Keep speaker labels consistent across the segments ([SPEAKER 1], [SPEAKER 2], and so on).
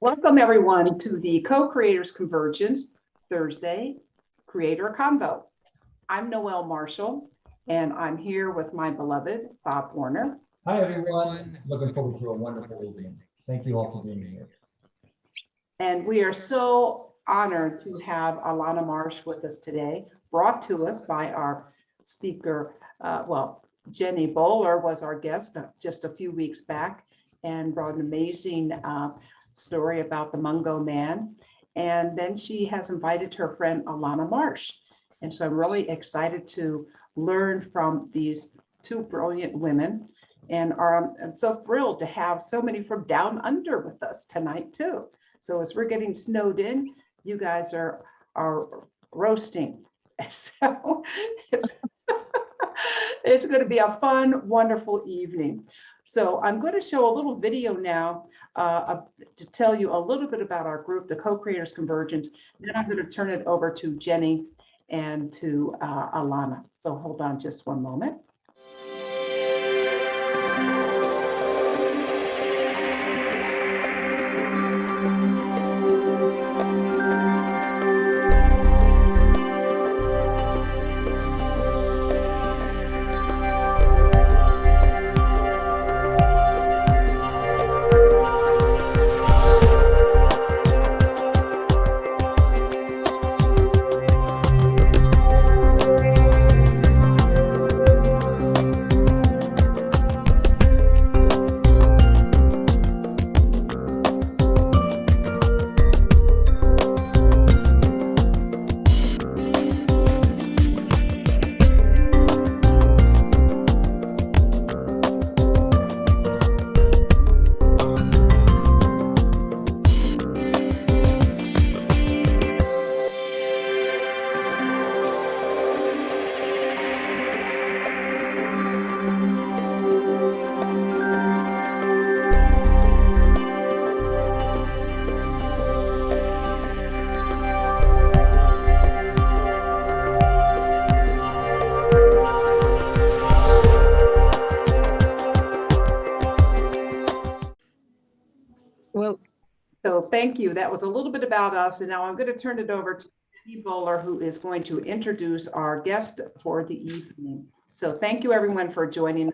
[SPEAKER 1] Welcome everyone to the Co-Creators Convergence Thursday Creator Convo. I'm Noelle Marshall, and I'm here with my beloved Bob Warner.
[SPEAKER 2] Hi everyone, looking forward to a wonderful evening. Thank you all for being here.
[SPEAKER 1] And we are so honored to have Alana Marsh with us today, brought to us by our speaker, Jenny Bowler was our guest just a few weeks back and brought an amazing story about the Mungo Man. And then she has invited her friend Alana Marsh. And so I'm really excited to learn from these two brilliant women. And I'm so thrilled to have so many from down under with us tonight too. So as we're getting snowed in, you guys are roasting. So it's going to be a fun, wonderful evening. So I'm going to show a little video now to tell you a little bit about our group, the Co-Creators Convergence. Then I'm going to turn it over to Jenny and to Alana. So hold on just one moment. So thank you. That was a little bit about us. And now I'm going to turn it over to Jenny Bowler, who is going to introduce our guest for the evening. So thank you everyone for joining us.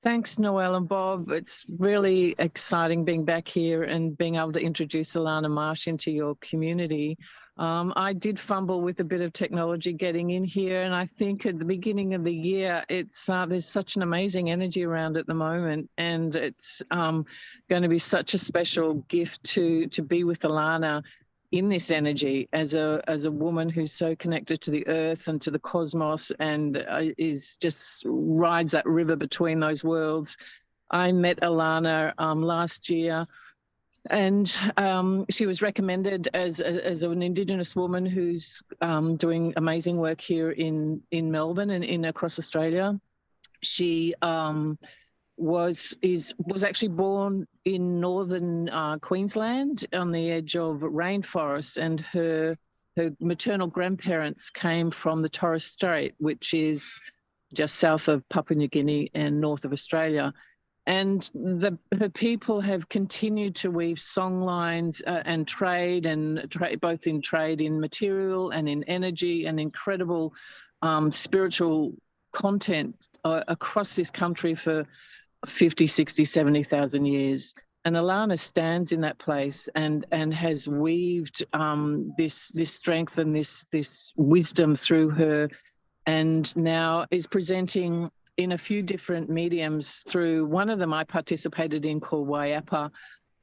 [SPEAKER 3] Thanks, Noelle and Bob. It's really exciting being back here and being able to introduce Alana Marsh into your community. I did fumble with a bit of technology getting in here, and I think at the beginning of the year, it's there's such an amazing energy around at the moment, and it's going to be such a special gift to be with Alana in this energy as a woman who's so connected to the earth and to the cosmos, and is just rides that river between those worlds. I met Alana last year, and she was recommended as an Indigenous woman who's doing amazing work here in Melbourne and across Australia. She was actually born in northern Queensland on the edge of rainforest, and her maternal grandparents came from the Torres Strait, which is just south of Papua New Guinea and north of Australia. And her people have continued to weave songlines and trade, both in trade in material and in energy, and incredible spiritual content across this country for 50, 60, 70,000 years. And Alana stands in that place and has weaved this strength and this wisdom through her, and now is presenting in a few different mediums. Through one of them I participated in called Waiapa,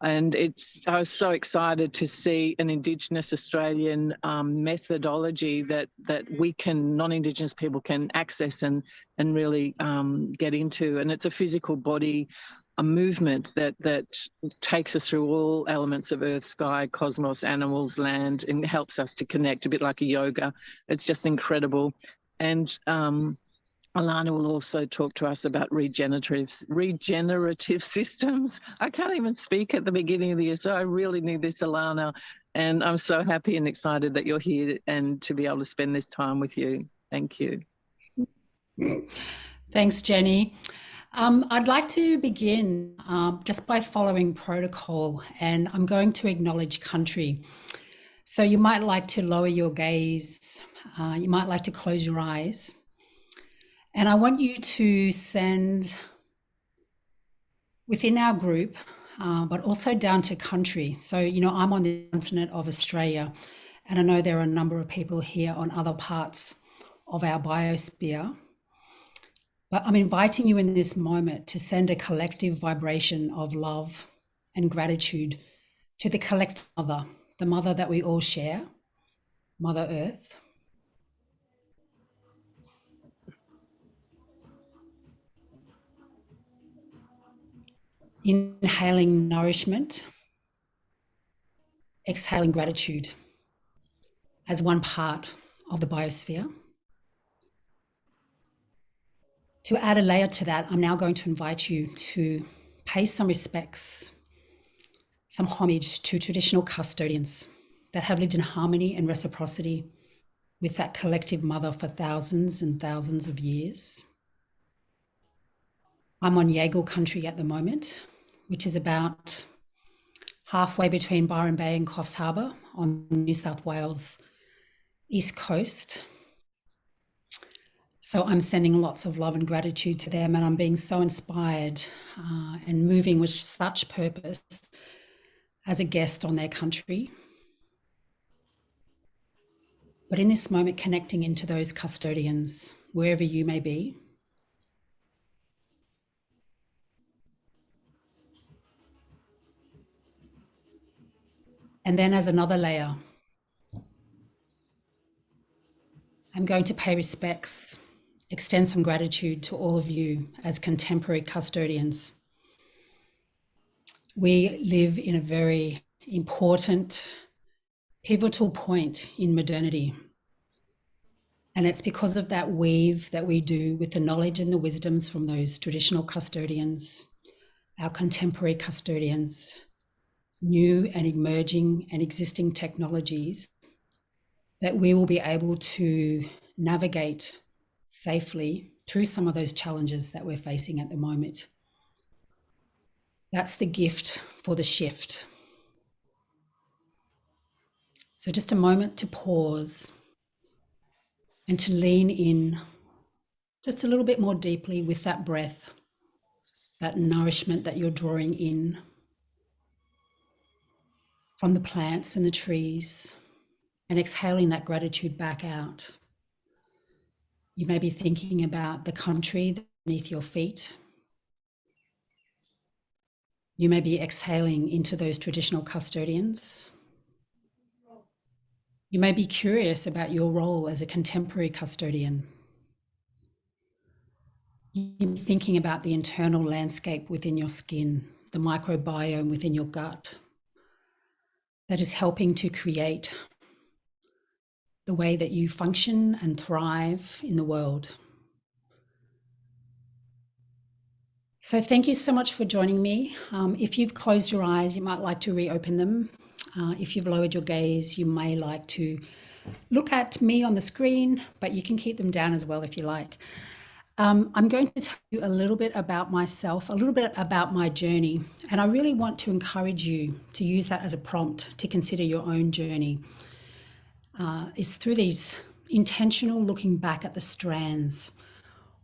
[SPEAKER 3] and I was so excited to see an Indigenous Australian methodology that we non-Indigenous people can access and really get into. And it's a physical body, a movement that takes us through all elements of earth, sky, cosmos, animals, land, and helps us to connect, a bit like a yoga. It's just incredible. And Alana will also talk to us about regenerative systems. I can't even speak at the beginning of the year, so I really need this, Alana. And I'm so happy and excited that you're here and to be able to spend this time with you. Thank you.
[SPEAKER 4] Thanks, Jenny. I'd like to begin just by following protocol, and I'm going to acknowledge country. So you might like to lower your gaze, you might like to close your eyes, and I want you to send within our group, but also down to country. So, I'm on the continent of Australia, and I know there are a number of people here on other parts of our biosphere. But I'm inviting you in this moment to send a collective vibration of love and gratitude to the collective mother, the mother that we all share, Mother Earth. Inhaling nourishment, exhaling gratitude as one part of the biosphere. To add a layer to that, I'm now going to invite you to pay some respects, some homage to traditional custodians that have lived in harmony and reciprocity with that collective mother for thousands and thousands of years. I'm on Yagle country at the moment, which is about halfway between Byron Bay and Coffs Harbour on New South Wales east coast. So I'm sending lots of love and gratitude to them, and I'm being so inspired and moving with such purpose as a guest on their country. But in this moment, connecting into those custodians, wherever you may be. And then as another layer, I'm going to pay respects, extend some gratitude to all of you as contemporary custodians. We live in a very important, pivotal point in modernity. And it's because of that weave that we do with the knowledge and the wisdoms from those traditional custodians, our contemporary custodians, new and emerging and existing technologies, that we will be able to navigate safely through some of those challenges that we're facing at the moment. That's the gift for the shift. So just a moment to pause and to lean in just a little bit more deeply with that breath, that nourishment that you're drawing in from the plants and the trees, and exhaling that gratitude back out. You may be thinking about the country beneath your feet. You may be exhaling into those traditional custodians. You may be curious about your role as a contemporary custodian. You may be thinking about the internal landscape within your skin, the microbiome within your gut that is helping to create the way that you function and thrive in the world. So thank you so much for joining me. If you've closed your eyes, you might like to reopen them. If you've lowered your gaze, you may like to look at me on the screen, but you can keep them down as well if you like. I'm going to tell you a little bit about myself, a little bit about my journey, and I really want to encourage you to use that as a prompt to consider your own journey. It's through these intentional looking back at the strands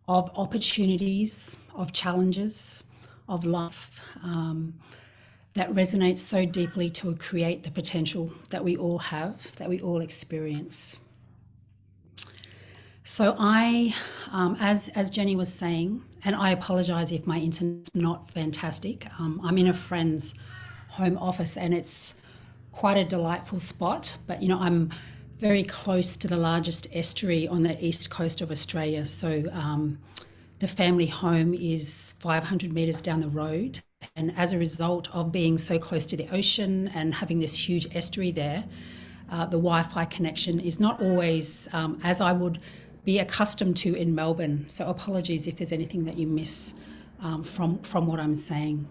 [SPEAKER 4] of opportunities, of challenges, of life that resonates so deeply to create the potential that we all have, that we all experience. So I, as Jenny was saying, and I apologize if my internet's not fantastic. I'm in a friend's home office and it's quite a delightful spot, but I'm very close to the largest estuary on the east coast of Australia. So the family home is 500 metres down the road. And as a result of being so close to the ocean and having this huge estuary there, the Wi-Fi connection is not always as I would be accustomed to in Melbourne. So apologies if there's anything that you miss from what I'm saying.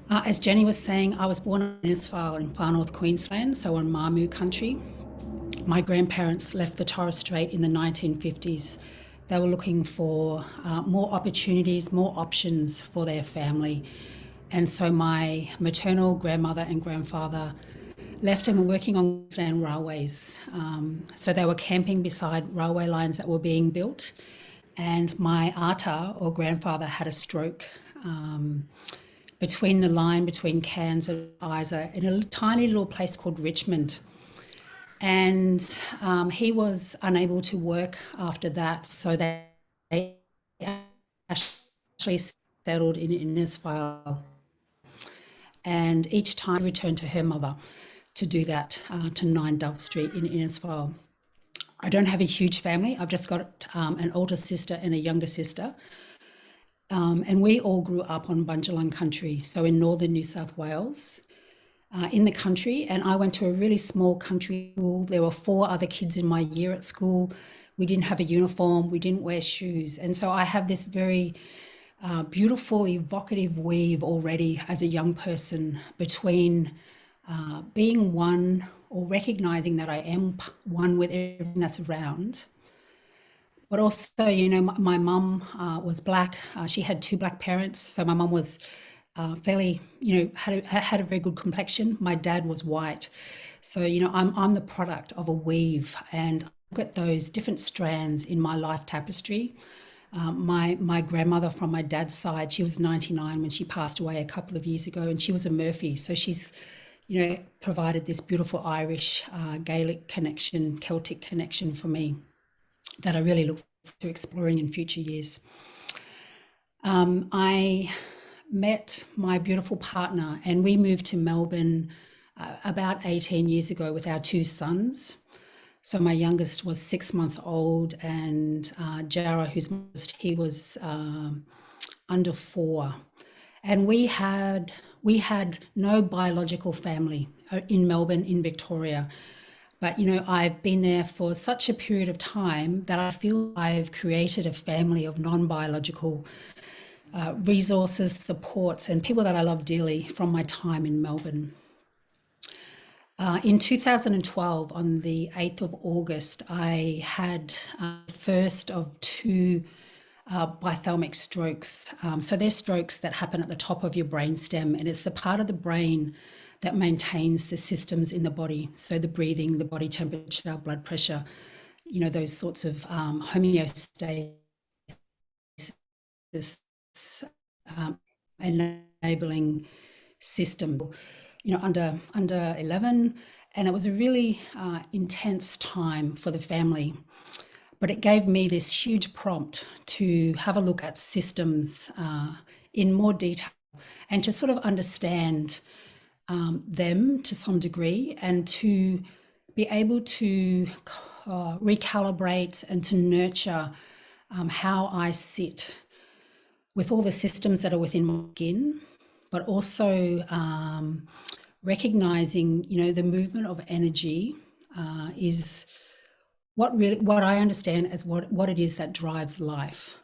[SPEAKER 4] As Jenny was saying, I was born in Innisfail in far north Queensland, so on Marmoo country. My grandparents left the Torres Strait in the 1950s They were looking for more opportunities, more options for their family. And so my maternal grandmother and grandfather left and were working on Queensland railways. So they were camping beside railway lines that were being built. And my ata, or grandfather, had a stroke between the line between Cairns and Isa in a tiny little place called Richmond. And he was unable to work after that, so they actually settled in Innisfail. And each time returned to her mother to do that, to 9 Dove Street in Innisfail. I don't have a huge family. I've just got an older sister and a younger sister. And we all grew up on Bundjalung country, so in northern New South Wales, in the country. And I went to a really small country school. There were 4 other kids in my year at school. We didn't have a uniform. We didn't wear shoes. And so I have this very beautiful, evocative weave already as a young person between being one, or recognizing that I am one with everything that's around. But also, you know, my mum was black. She had 2 black parents. So my mum was fairly, you know, had a very good complexion. My dad was white. So, you know, I'm the product of a weave, and I look at those different strands in my life tapestry. My grandmother from my dad's side, she was 99 when she passed away a couple of years ago, and she was a Murphy. So she's, you know, provided this beautiful Irish, Gaelic connection, Celtic connection for me that I really look forward to exploring in future years. I met my beautiful partner, and we moved to Melbourne about 18 years ago with our 2 sons. So my youngest was 6 months old, and Jara, who's most, he was under 4. And we had no biological family in Melbourne, in Victoria. But, you know, I've been there for such a period of time that I feel I've created a family of non-biological resources, supports, and people that I love dearly from my time in Melbourne. In 2012, on the 8th of August, I had the first of 2 ophthalmic strokes. So they're strokes that happen at the top of your brainstem, and it's the part of the brain that maintains the systems in the body. So the breathing, the body temperature, blood pressure, you know, those sorts of homeostasis, enabling system, you know, under 11. And it was a really intense time for the family. But it gave me this huge prompt to have a look at systems in more detail, and to sort of understand them to some degree, and to be able to recalibrate and to nurture how I sit with all the systems that are within my skin, but also recognizing, you know, the movement of energy is what I understand as what it is that drives life.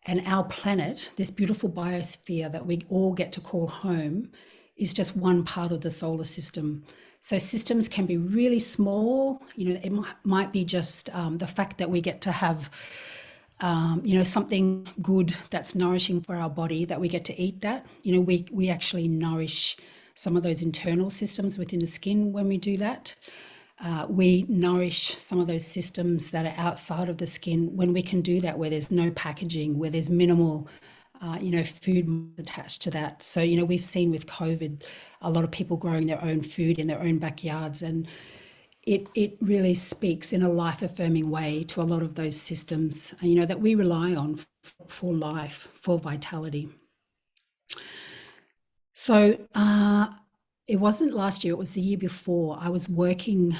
[SPEAKER 4] And our planet, this beautiful biosphere that we all get to call home, is just one part of the solar system. So systems can be really small. You know, it might be just the fact that we get to have, you know, something good that's nourishing for our body, that we get to eat that. You know, we actually nourish some of those internal systems within the skin when we do that. We nourish some of those systems that are outside of the skin when we can do that, where there's no packaging, where there's minimal, you know, food attached to that. So, you know, we've seen with COVID, a lot of people growing their own food in their own backyards, and it really speaks in a life-affirming way to a lot of those systems, you know, that we rely on for life, for vitality. So it wasn't last year, it was the year before. I was working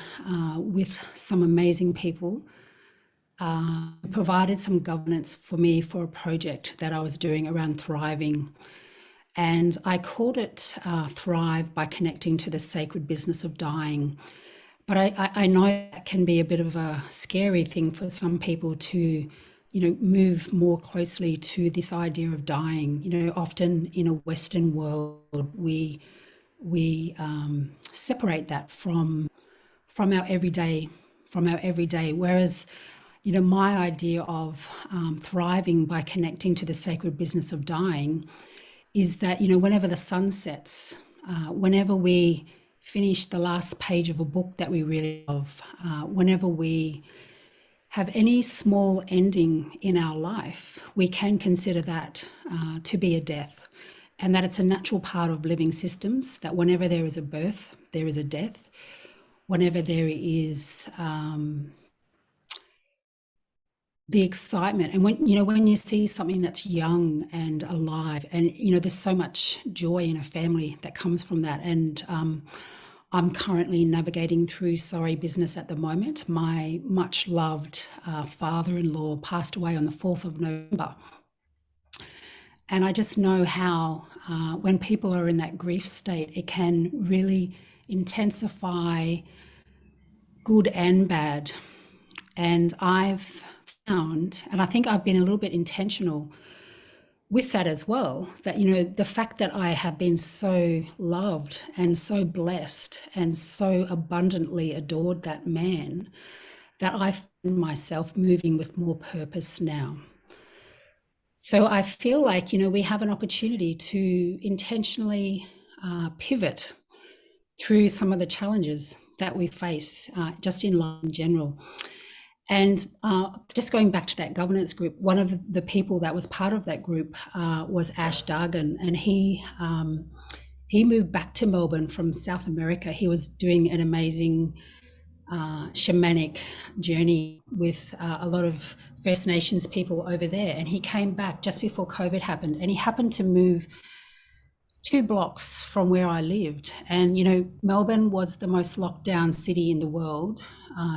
[SPEAKER 4] with some amazing people, provided some governance for me for a project that I was doing around thriving. And I called it Thrive by Connecting to the Sacred Business of Dying. But I know that can be a bit of a scary thing for some people to, you know, move more closely to this idea of dying. You know, often in a Western world, we separate that from our everyday, whereas you know, my idea of thriving by connecting to the sacred business of dying is that, you know, whenever the sun sets, whenever we finish the last page of a book that we really love, whenever we have any small ending in our life, we can consider that to be a death, and that it's a natural part of living systems, that whenever there is a birth, there is a death. Whenever there is the excitement, and when, you know, when you see something that's young and alive, and, you know, there's so much joy in a family that comes from that. And I'm currently navigating through sorry business at the moment. My much loved father-in-law passed away on the 4th of November. And I just know how when people are in that grief state, it can really intensify good and bad. And I've found, and I think I've been a little bit intentional with that as well, that, you know, the fact that I have been so loved and so blessed and so abundantly adored that man, that I find myself moving with more purpose now. So I feel like, you know, we have an opportunity to intentionally pivot through some of the challenges that we face just in life in general. And just going back to that governance group, one of the people that was part of that group was Ash Dargan, and he moved back to Melbourne from South America. He was doing an amazing shamanic journey with a lot of First Nations people over there, and he came back just before COVID happened, and he happened to move 2 blocks from where I lived. And, you know, Melbourne was the most locked down city in the world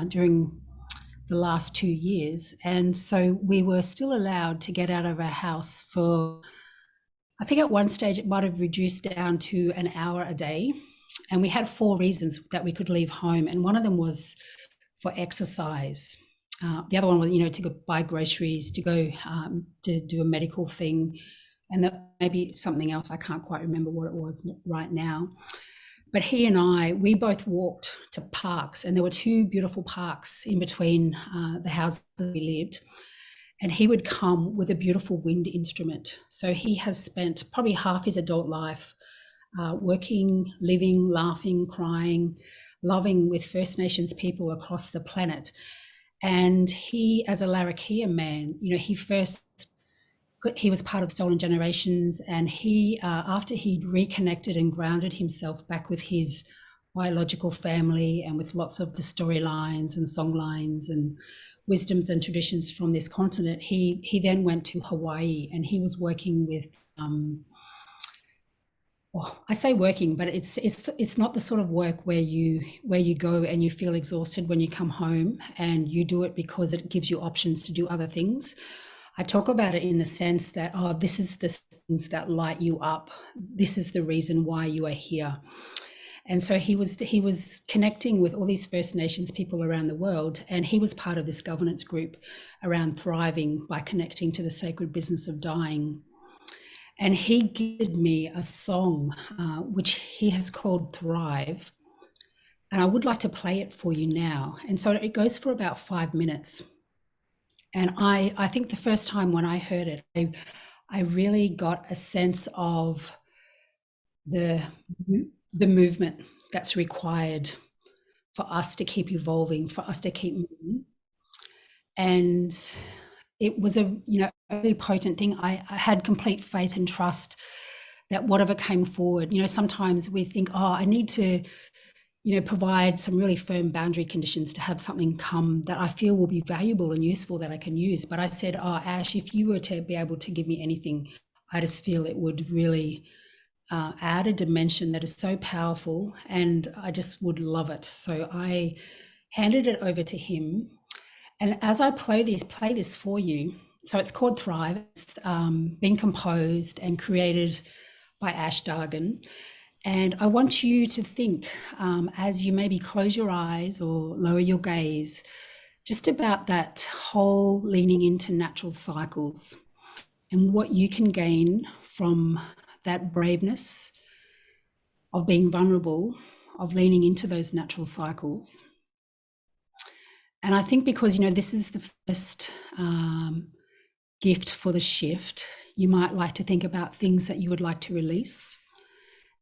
[SPEAKER 4] during the last 2 years. And so we were still allowed to get out of our house for, I think at one stage it might have reduced down to an hour a day. And we had 4 reasons that we could leave home. And one of them was for exercise. The other one was, you know, to go buy groceries, to go to do a medical thing. And that maybe something else, I can't quite remember what it was right now. But he and I, we both walked to parks, and there were 2 beautiful parks in between the houses we lived. And he would come with a beautiful wind instrument. So he has spent probably half his adult life working, living, laughing, crying, loving with First Nations people across the planet. And he, as a Larrakia man, you know, he was part of Stolen Generations, and he, after he'd reconnected and grounded himself back with his biological family and with lots of the storylines and songlines and wisdoms and traditions from this continent, he then went to Hawaii, and he was working with, well, I say working, but it's not the sort of work where you go and you feel exhausted when you come home, and you do it because it gives you options to do other things. I talk about it in the sense that, oh, this is the things that light you up. This is the reason why you are here. And so he was connecting with all these First Nations people around the world, and he was part of this governance group around thriving by connecting to the sacred business of dying. And he gifted me a song, which he has called Thrive. And I would like to play it for you now. And so it goes for about 5 minutes. And I think the first time when I heard it, I really got a sense of the movement that's required for us to keep evolving, for us to keep moving. And it was a, you know, a really potent thing. I had complete faith and trust that whatever came forward, you know, sometimes we think, oh, I need to, you know, provide some really firm boundary conditions to have something come that I feel will be valuable and useful that I can use. But I said, oh, Ash, if you were to be able to give me anything, I just feel it would really add a dimension that is so powerful, and I just would love it. So I handed it over to him. And as I play this for you, so it's called Thrive. It's been composed and created by Ash Dargan. And I want you to think, as you maybe close your eyes or lower your gaze, just about that whole leaning into natural cycles and what you can gain from that braveness of being vulnerable, of leaning into those natural cycles. And I think because, this is the first gift for the shift, you might like to think about things that you would like to release.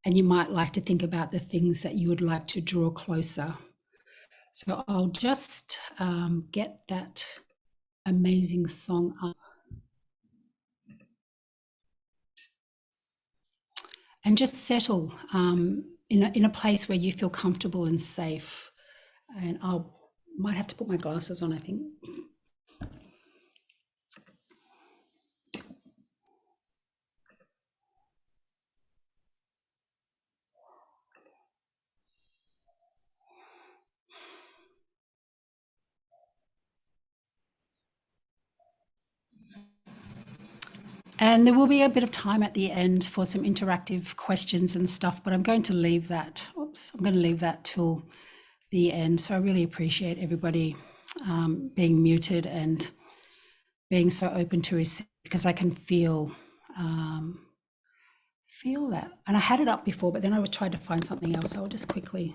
[SPEAKER 4] And you might like to think about the things that you would like to draw closer. So I'll just get that amazing song up. And just settle in a place where you feel comfortable and safe. And might have to put my glasses on, I think. And there will be a bit of time at the end for some interactive questions and stuff, but I'm going to leave that. I'm going to leave that till the end. So I really appreciate everybody being muted and being so open to receive, because I can feel that. And I had it up before, but then I tried to find something else. I'll just quickly.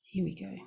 [SPEAKER 4] Here we go.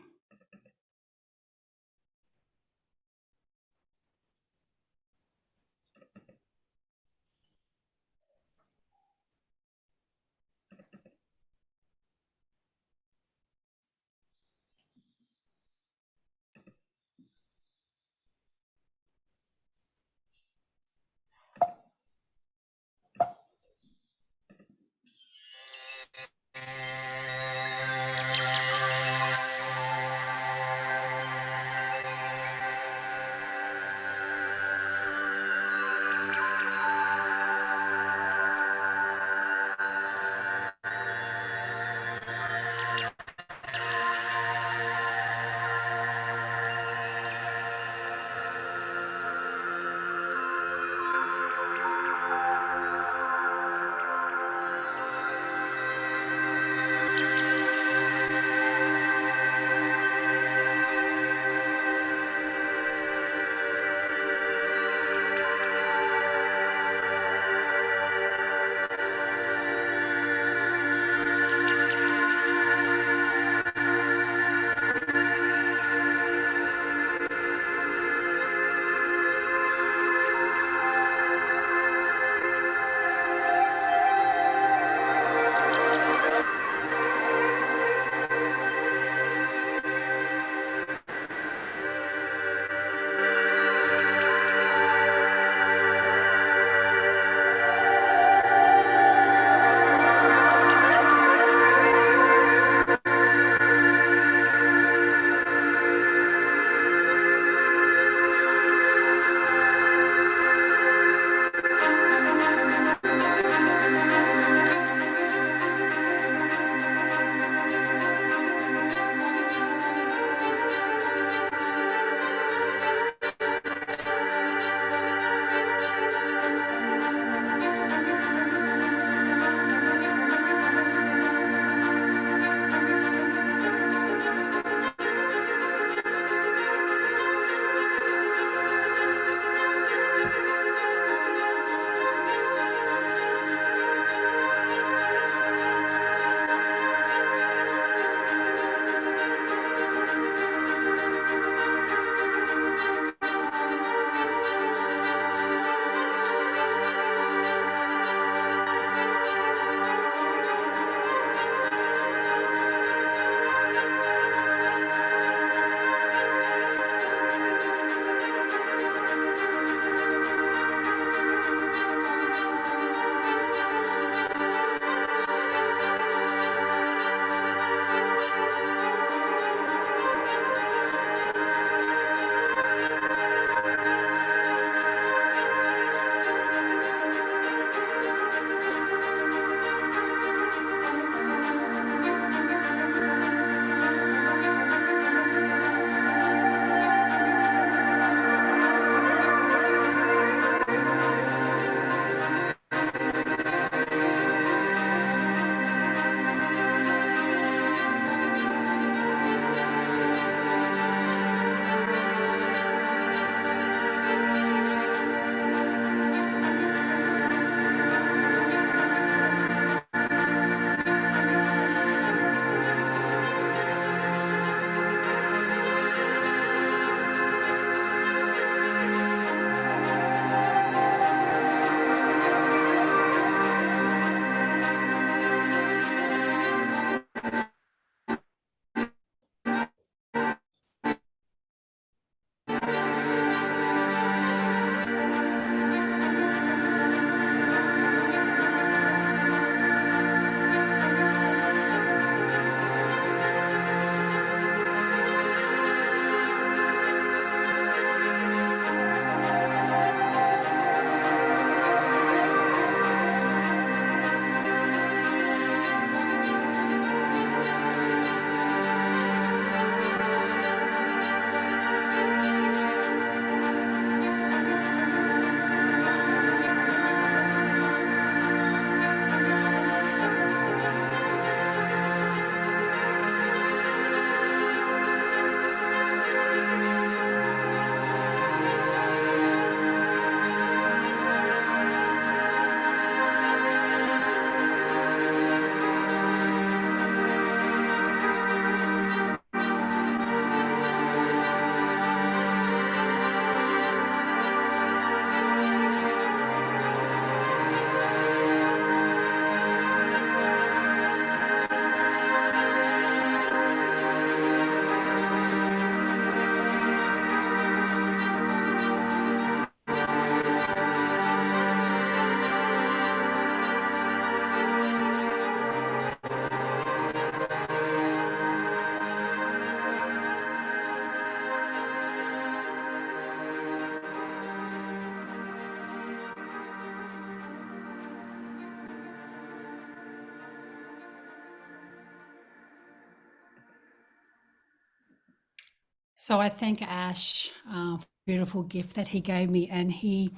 [SPEAKER 4] So I thank Ash for the beautiful gift that he gave me, and he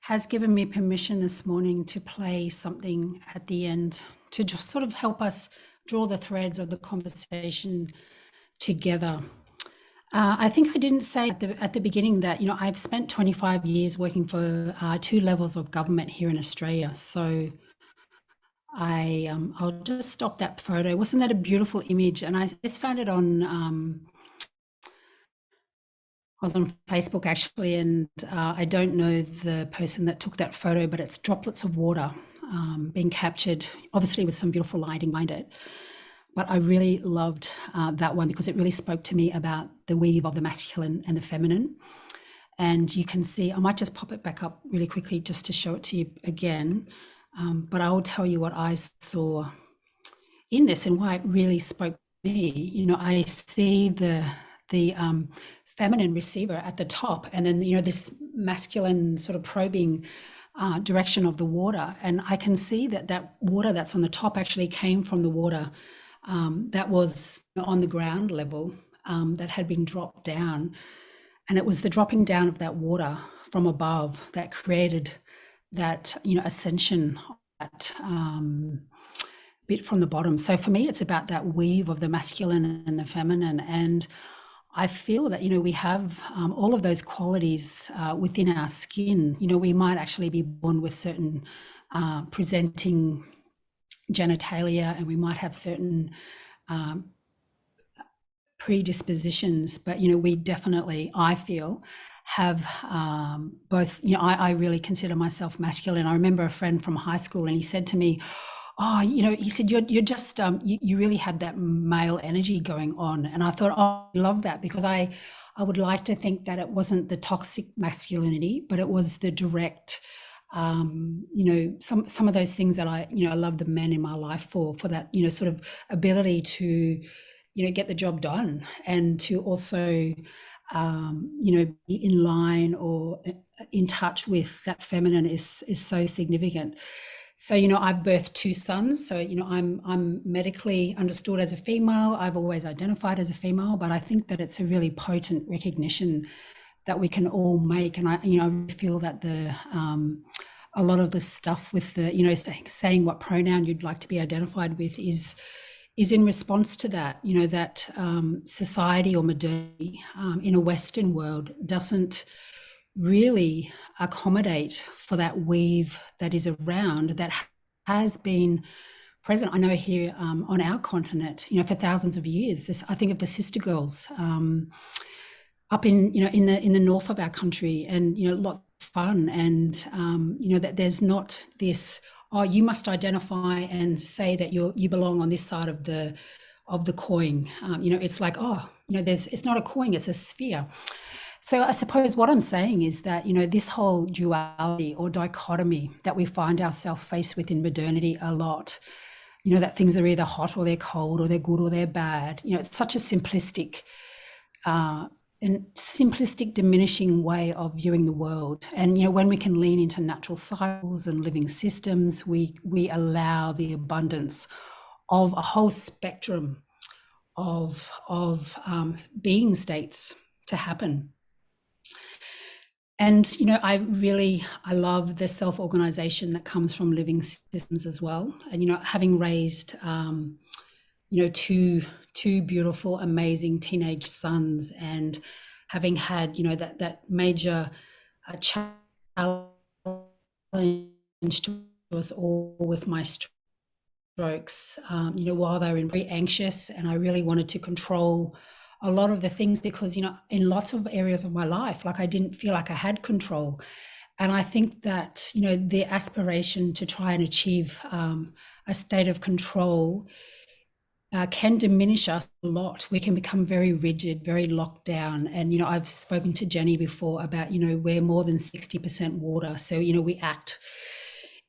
[SPEAKER 4] has given me permission this morning to play something at the end to just sort of help us draw the threads of the conversation together. I think I didn't say at the beginning that, you know, I've spent 25 years working for 2 levels of government here in Australia. So I'll just stop that photo. Wasn't that a beautiful image? And I just found it on, I was on Facebook actually, and I don't know the person that took that photo, but it's droplets of water being captured, obviously with some beautiful lighting behind it. But I really loved that one because it really spoke to me about the weave of the masculine and the feminine. And you can see, I might just pop it back up really quickly just to show it to you again. But I will tell you what I saw in this and why it really spoke to me. You know, I see the feminine receiver at the top, and then, you know, this masculine sort of probing direction of the water. And I can see that that water that's on the top actually came from the water that was on the ground level that had been dropped down. And it was the dropping down of that water from above that created that, you know, ascension, that bit from the bottom. So for me, it's about that weave of the masculine and the feminine. And I feel that, you know, we have all of those qualities within our skin. You know, we might actually be born with certain presenting genitalia, and we might have certain predispositions, but, you know, we definitely, I feel, have both. You know, I really consider myself masculine. I remember a friend from high school, and he said to me, oh, you know, he said, you're just, you really had that male energy going on. And I thought, oh, I love that, because I would like to think that it wasn't the toxic masculinity, but it was the direct, you know, some of those things that I love the men in my life for that, you know, sort of ability to, you know, get the job done, and to also, you know, be in line or in touch with that feminine is so significant. So, you know, I've birthed 2 sons. So, you know, I'm medically understood as a female. I've always identified as a female, but I think that it's a really potent recognition that we can all make. And I feel that a lot of the stuff with the, you know, saying what pronoun you'd like to be identified with is in response to that, you know, that society or modernity in a Western world doesn't really accommodate for that weave that is around, that has been present. I know here on our continent, you know, for thousands of years. I think of the sister girls up in, you know, in the north of our country, and, you know, lots of fun, and you know, that there's not this, oh, you must identify and say that you belong on this side of the coin. You know, it's like, oh, you know, it's not a coin, it's a sphere. So I suppose what I'm saying is that, you know, this whole duality or dichotomy that we find ourselves faced with in modernity a lot, you know, that things are either hot or they're cold, or they're good or they're bad. You know, it's such a simplistic diminishing way of viewing the world. And, you know, when we can lean into natural cycles and living systems, we allow the abundance of a whole spectrum of being states to happen. And, you know, I love the self-organization that comes from living systems as well. And, you know, having raised, you know, two beautiful, amazing teenage sons, and having had, you know, that major challenge to us all with my strokes, you know, while they were very anxious, and I really wanted to control a lot of the things, because, you know, in lots of areas of my life, like, I didn't feel like I had control. And I think that, you know, the aspiration to try and achieve a state of control can diminish us a lot. We can become very rigid, very locked down. And, you know, I've spoken to Jenny before about, you know, we're more than 60% water. So, you know, we act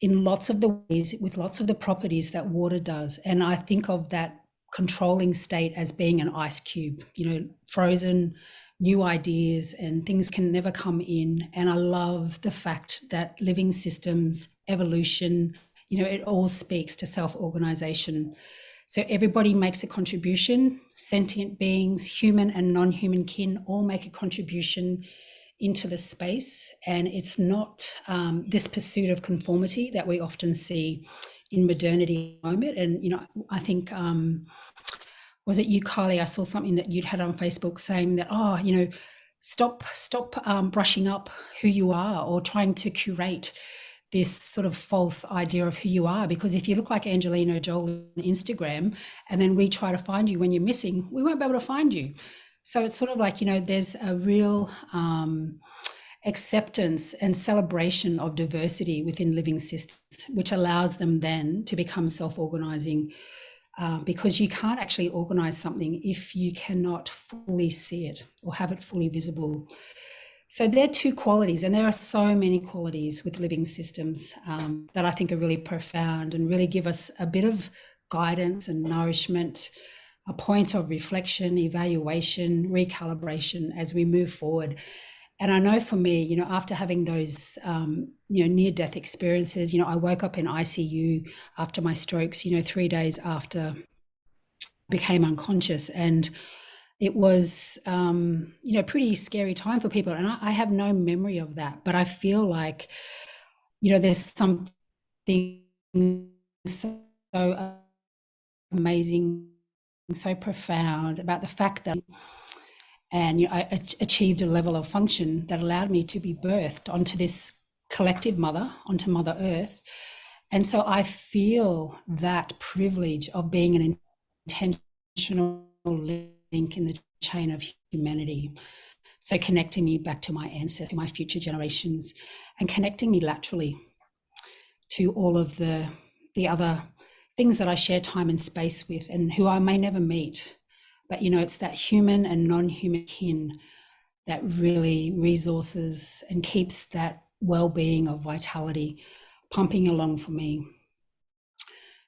[SPEAKER 4] in lots of the ways with lots of the properties that water does. And I think of that controlling state as being an ice cube, you know, frozen, new ideas and things can never come in. And I love the fact that living systems, evolution, you know, it all speaks to self-organization. So everybody makes a contribution. sentient beings, human and non-human kin, all make a contribution into the space. And it's not this pursuit of conformity that we often see in modernity at the moment. And, you know, I think, was it you, Kylie? I saw something that you'd had on Facebook saying that, oh, you know, stop brushing up who you are or trying to curate this sort of false idea of who you are. Because if you look like Angelina Jolie on Instagram and then we try to find you when you're missing, we won't be able to find you. So it's sort of like, you know, there's a real acceptance and celebration of diversity within living systems, which allows them then to become self-organizing, because you can't actually organize something if you cannot fully see it or have it fully visible. So there are two qualities, and there are so many qualities with living systems that I think are really profound and really give us a bit of guidance and nourishment, a point of reflection, evaluation, recalibration as we move forward. And I know for me, you know, after having those, you know, near-death experiences, you know, I woke up in ICU after my strokes, you know, 3 days after I became unconscious. And it was, you know, pretty scary time for people. And I have no memory of that, but I feel like, you know, there's something so amazing, so profound about the fact that, and you know, I achieved a level of function that allowed me to be birthed onto this collective mother, onto Mother Earth. And so I feel that privilege of being an intentional link in the chain of humanity. So connecting me back to my ancestors, my future generations, and connecting me laterally to all of the other things that I share time and space with and who I may never meet. But, you know, it's that human and non-human kin that really resources and keeps that well-being of vitality pumping along for me.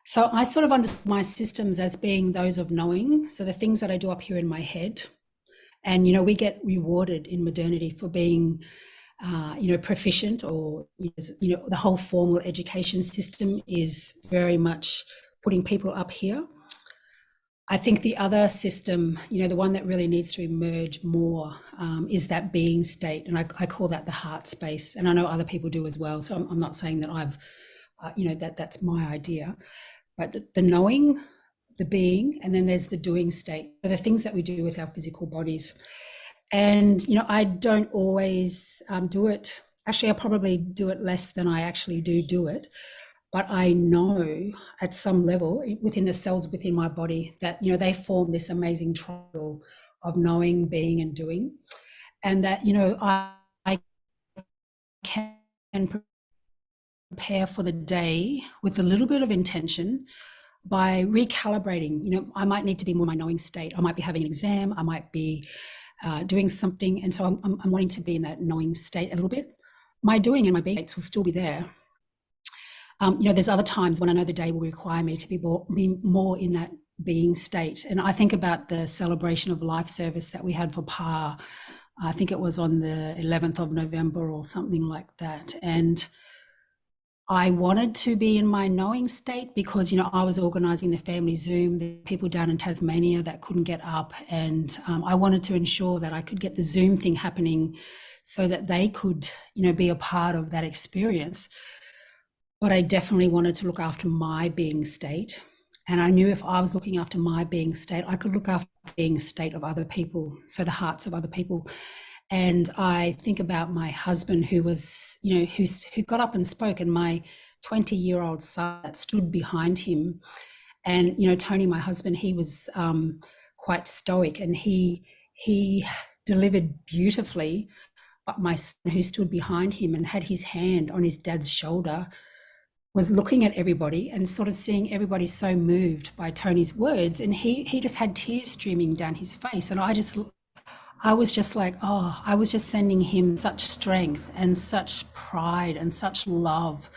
[SPEAKER 4] So I sort of understand my systems as being those of knowing. So the things that I do up here in my head. And, you know, we get rewarded in modernity for being, you know, proficient, or, you know, the whole formal education system is very much putting people up here. I think the other system, you know, the one that really needs to emerge more is that being state. And I call that the heart space. And I know other people do as well. So I'm not saying that I've, you know, that's my idea. But the knowing, the being, and then there's the doing state. So the things that we do with our physical bodies. And, you know, I don't always do it. Actually, I probably do it less than I actually do it. But I know at some level within the cells within my body that, you know, they form this amazing triangle of knowing, being, and doing. And that, you know, I can prepare for the day with a little bit of intention by recalibrating. You know, I might need to be more in my knowing state. I might be having an exam. I might be doing something. And so I'm wanting to be in that knowing state a little bit. My doing and my being states will still be there. You know, there's other times when I know the day will require me to be more in that being state. And I think about the celebration of life service that we had for Pa. I think it was on the 11th of November or something like that. And I wanted to be in my knowing state because, you know, I was organising the family Zoom, the people down in Tasmania that couldn't get up. And I wanted to ensure that I could get the Zoom thing happening so that they could, you know, be a part of that experience. But I definitely wanted to look after my being state. And I knew if I was looking after my being state, I could look after the being state of other people, so the hearts of other people. And I think about my husband who was, you know, who got up and spoke, and my 20-year-old son that stood behind him. And, you know, Tony, my husband, he was quite stoic, and he delivered beautifully. But my son, who stood behind him and had his hand on his dad's shoulder, was looking at everybody and sort of seeing everybody so moved by Tony's words. And he just had tears streaming down his face. And I was just like, oh, I was just sending him such strength and such pride and such love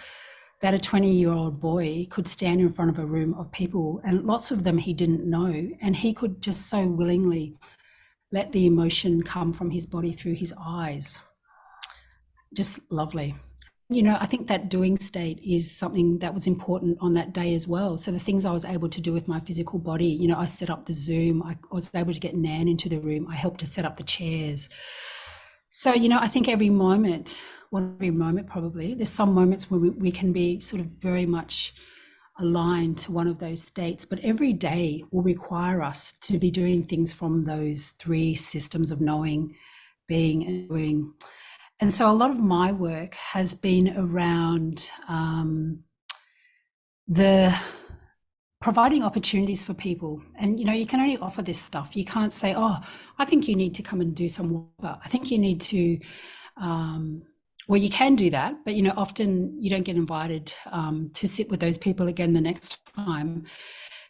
[SPEAKER 4] that a 20-year-old boy could stand in front of a room of people, and lots of them he didn't know. And he could just so willingly let the emotion come from his body through his eyes. Just lovely. you know, I think that doing state is something that was important on that day as well. So the things I was able to do with my physical body, you know, I set up the Zoom, I was able to get Nan into the room, I helped to set up the chairs. So, you know, I think every moment, well, every moment probably, there's some moments where we can be sort of very much aligned to one of those states, but every day will require us to be doing things from those three systems of knowing, being, and doing. And so a lot of my work has been around the providing opportunities for people. And, you know, you can only offer this stuff. You can't say, oh, I think you need to come and do some work. I think you need to, well, you can do that, but, you know, often you don't get invited to sit with those people again the next time,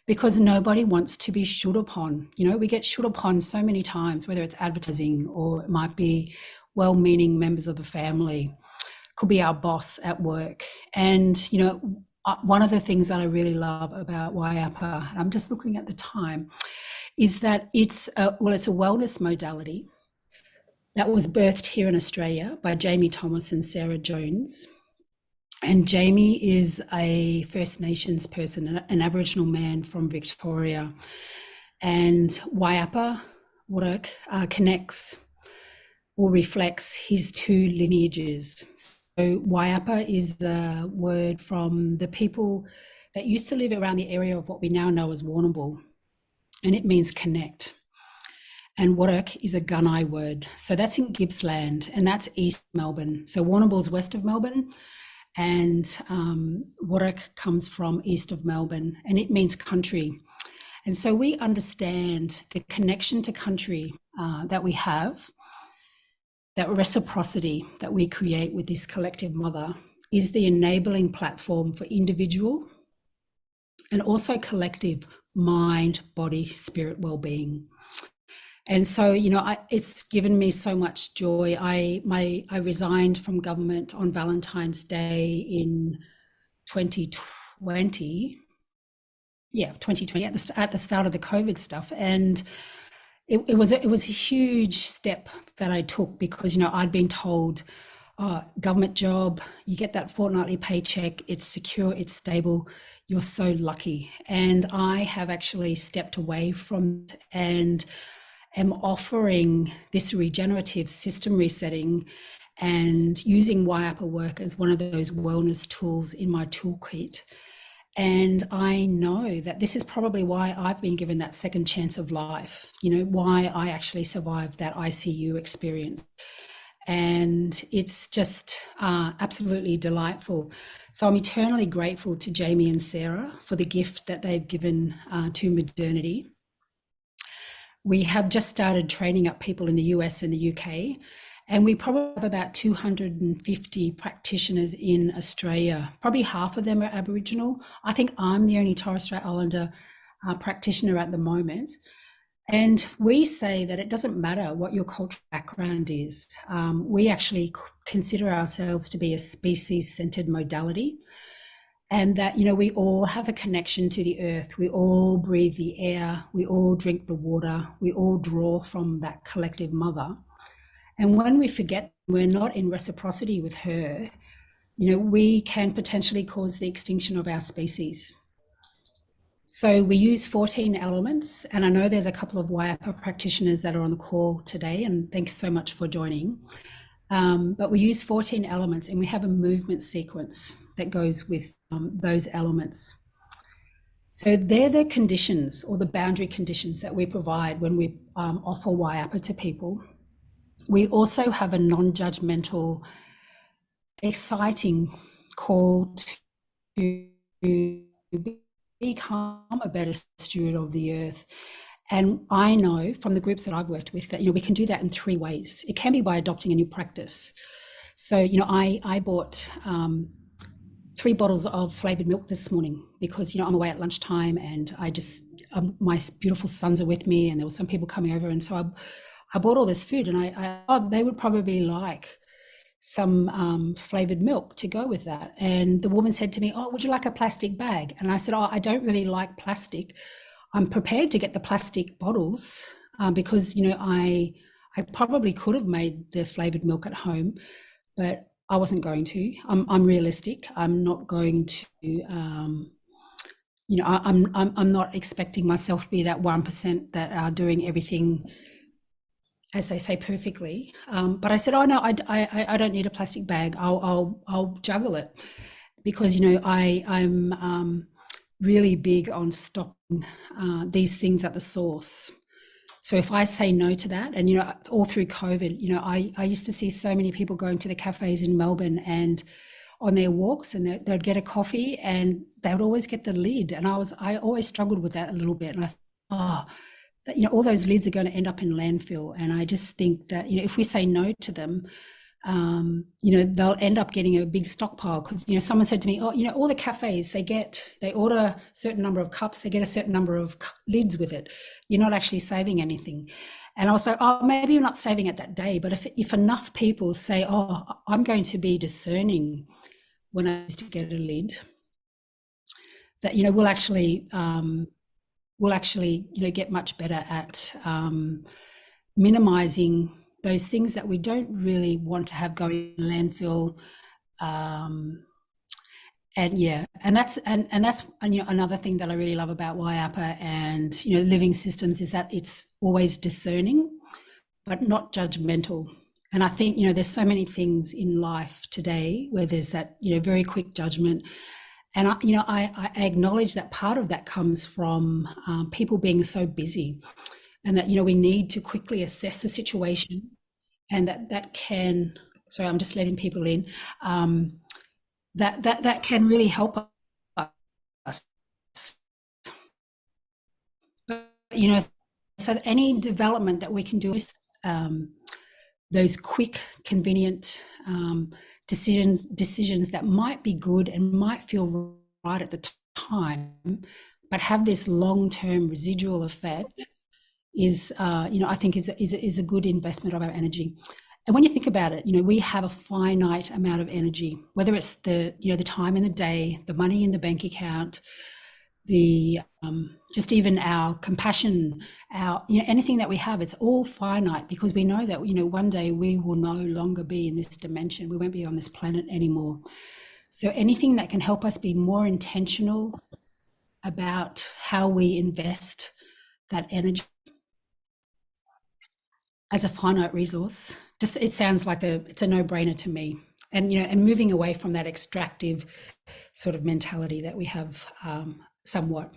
[SPEAKER 4] because nobody wants to be should upon. You know, we get should upon so many times, whether it's advertising or it might be well-meaning members of the family, could be our boss at work. And, you know, one of the things that I really love about YAPA, I'm just looking at the time, is that it's a wellness modality that was birthed here in Australia by Jamie Thomas and Sarah Jones. And Jamie is a First Nations person, an Aboriginal man from Victoria. And YAPA work connects or reflects his two lineages. So YAPA is the word from the people that used to live around the area of what we now know as Warrnambool, and it means connect. And Warok is a Gunai word. So that's in Gippsland, and that's East Melbourne. So Warrnambool's west of Melbourne, and Warok comes from east of Melbourne, and it means country. And so we understand the connection to country that we have, that reciprocity that we create with this collective mother is the enabling platform for individual and also collective mind, body, spirit well-being. And so, you know, it's given me so much joy. I resigned from government on Valentine's Day in 2020. Yeah, 2020 at the start of the COVID stuff, and it was a huge step that I took, because, you know, I'd been told, oh, government job, you get that fortnightly paycheck, it's secure, it's stable, you're so lucky. And I have actually stepped away from it and am offering this regenerative system resetting and using YAPA work as one of those wellness tools in my toolkit. And I know that this is probably why I've been given that second chance of life, you know, why I actually survived that ICU experience. And it's just absolutely delightful. So I'm eternally grateful to Jamie and Sarah for the gift that they've given to modernity. We have just started training up people in the US and the UK, and we probably have about 250 practitioners in Australia. Probably half of them are Aboriginal. I think I'm the only Torres Strait Islander practitioner at the moment. And we say that it doesn't matter what your cultural background is. We actually consider ourselves to be a species-centered modality, and that, you know, we all have a connection to the earth. We all breathe the air. We all drink the water. We all draw from that collective mother. And when we forget we're not in reciprocity with her, you know, we can potentially cause the extinction of our species. So we use 14 elements, and I know there's a couple of YAPA practitioners that are on the call today, and thanks so much for joining. But we use 14 elements, and we have a movement sequence that goes with those elements. So they're the conditions or the boundary conditions that we provide when we offer YAPA to people. We also have a non-judgmental, exciting call to become a better steward of the earth. And I know from the groups that I've worked with that, you know, we can do that in 3 ways. It can be by adopting a new practice. So, you know, I bought 3 bottles of flavored milk this morning because, you know, I'm away at lunchtime, and I just, my beautiful sons are with me, and there were some people coming over. And so I bought all this food, and I thought they would probably like some flavored milk to go with that. And the woman said to me, oh, would you like a plastic bag? And I said, oh, I don't really like plastic. I'm prepared to get the plastic bottles because, you know, I probably could have made the flavored milk at home, but I wasn't going to. I'm realistic. I'm not going to. I'm not expecting myself to be that 1% that are doing everything, as they say, perfectly. But I said, oh no, I don't need a plastic bag. I'll juggle it, because I'm really big on stopping these things at the source. So if I say no to that, and all through COVID, I used to see so many people going to the cafes in Melbourne and on their walks, and they'd get a coffee and they would always get the lid, and I always struggled with that a little bit, and I thought, all those lids are going to end up in landfill. And I just think that if we say no to them, they'll end up getting a big stockpile, because someone said to me, oh, all the cafes, they order a certain number of cups, they get a certain number of lids with it. You're not actually saving anything. And I was like, oh, maybe you're not saving it that day, but if enough people say, oh, I'm going to be discerning when I used to get a lid, that we'll actually get much better at minimizing those things that we don't really want to have going in landfill. And that's another thing that I really love about YAPA and living systems, is that it's always discerning but not judgmental. And I think there's so many things in life today where there's that very quick judgment. And I acknowledge that part of that comes from people being so busy, and that we need to quickly assess a situation, and that can, sorry, I'm just letting people in, that can really help us. But, so any development that we can do is those quick, convenient decisions that might be good and might feel right at the time, but have this long-term residual effect, is I think is a good investment of our energy. And when you think about it, we have a finite amount of energy, whether it's the time in the day, the money in the bank account, the just even our compassion, our anything that we have, it's all finite, because we know that one day we will no longer be in this dimension. We won't be on this planet anymore. So anything that can help us be more intentional about how we invest that energy as a finite resource, just it sounds like it's a no-brainer to me. And and moving away from that extractive sort of mentality that we have somewhat.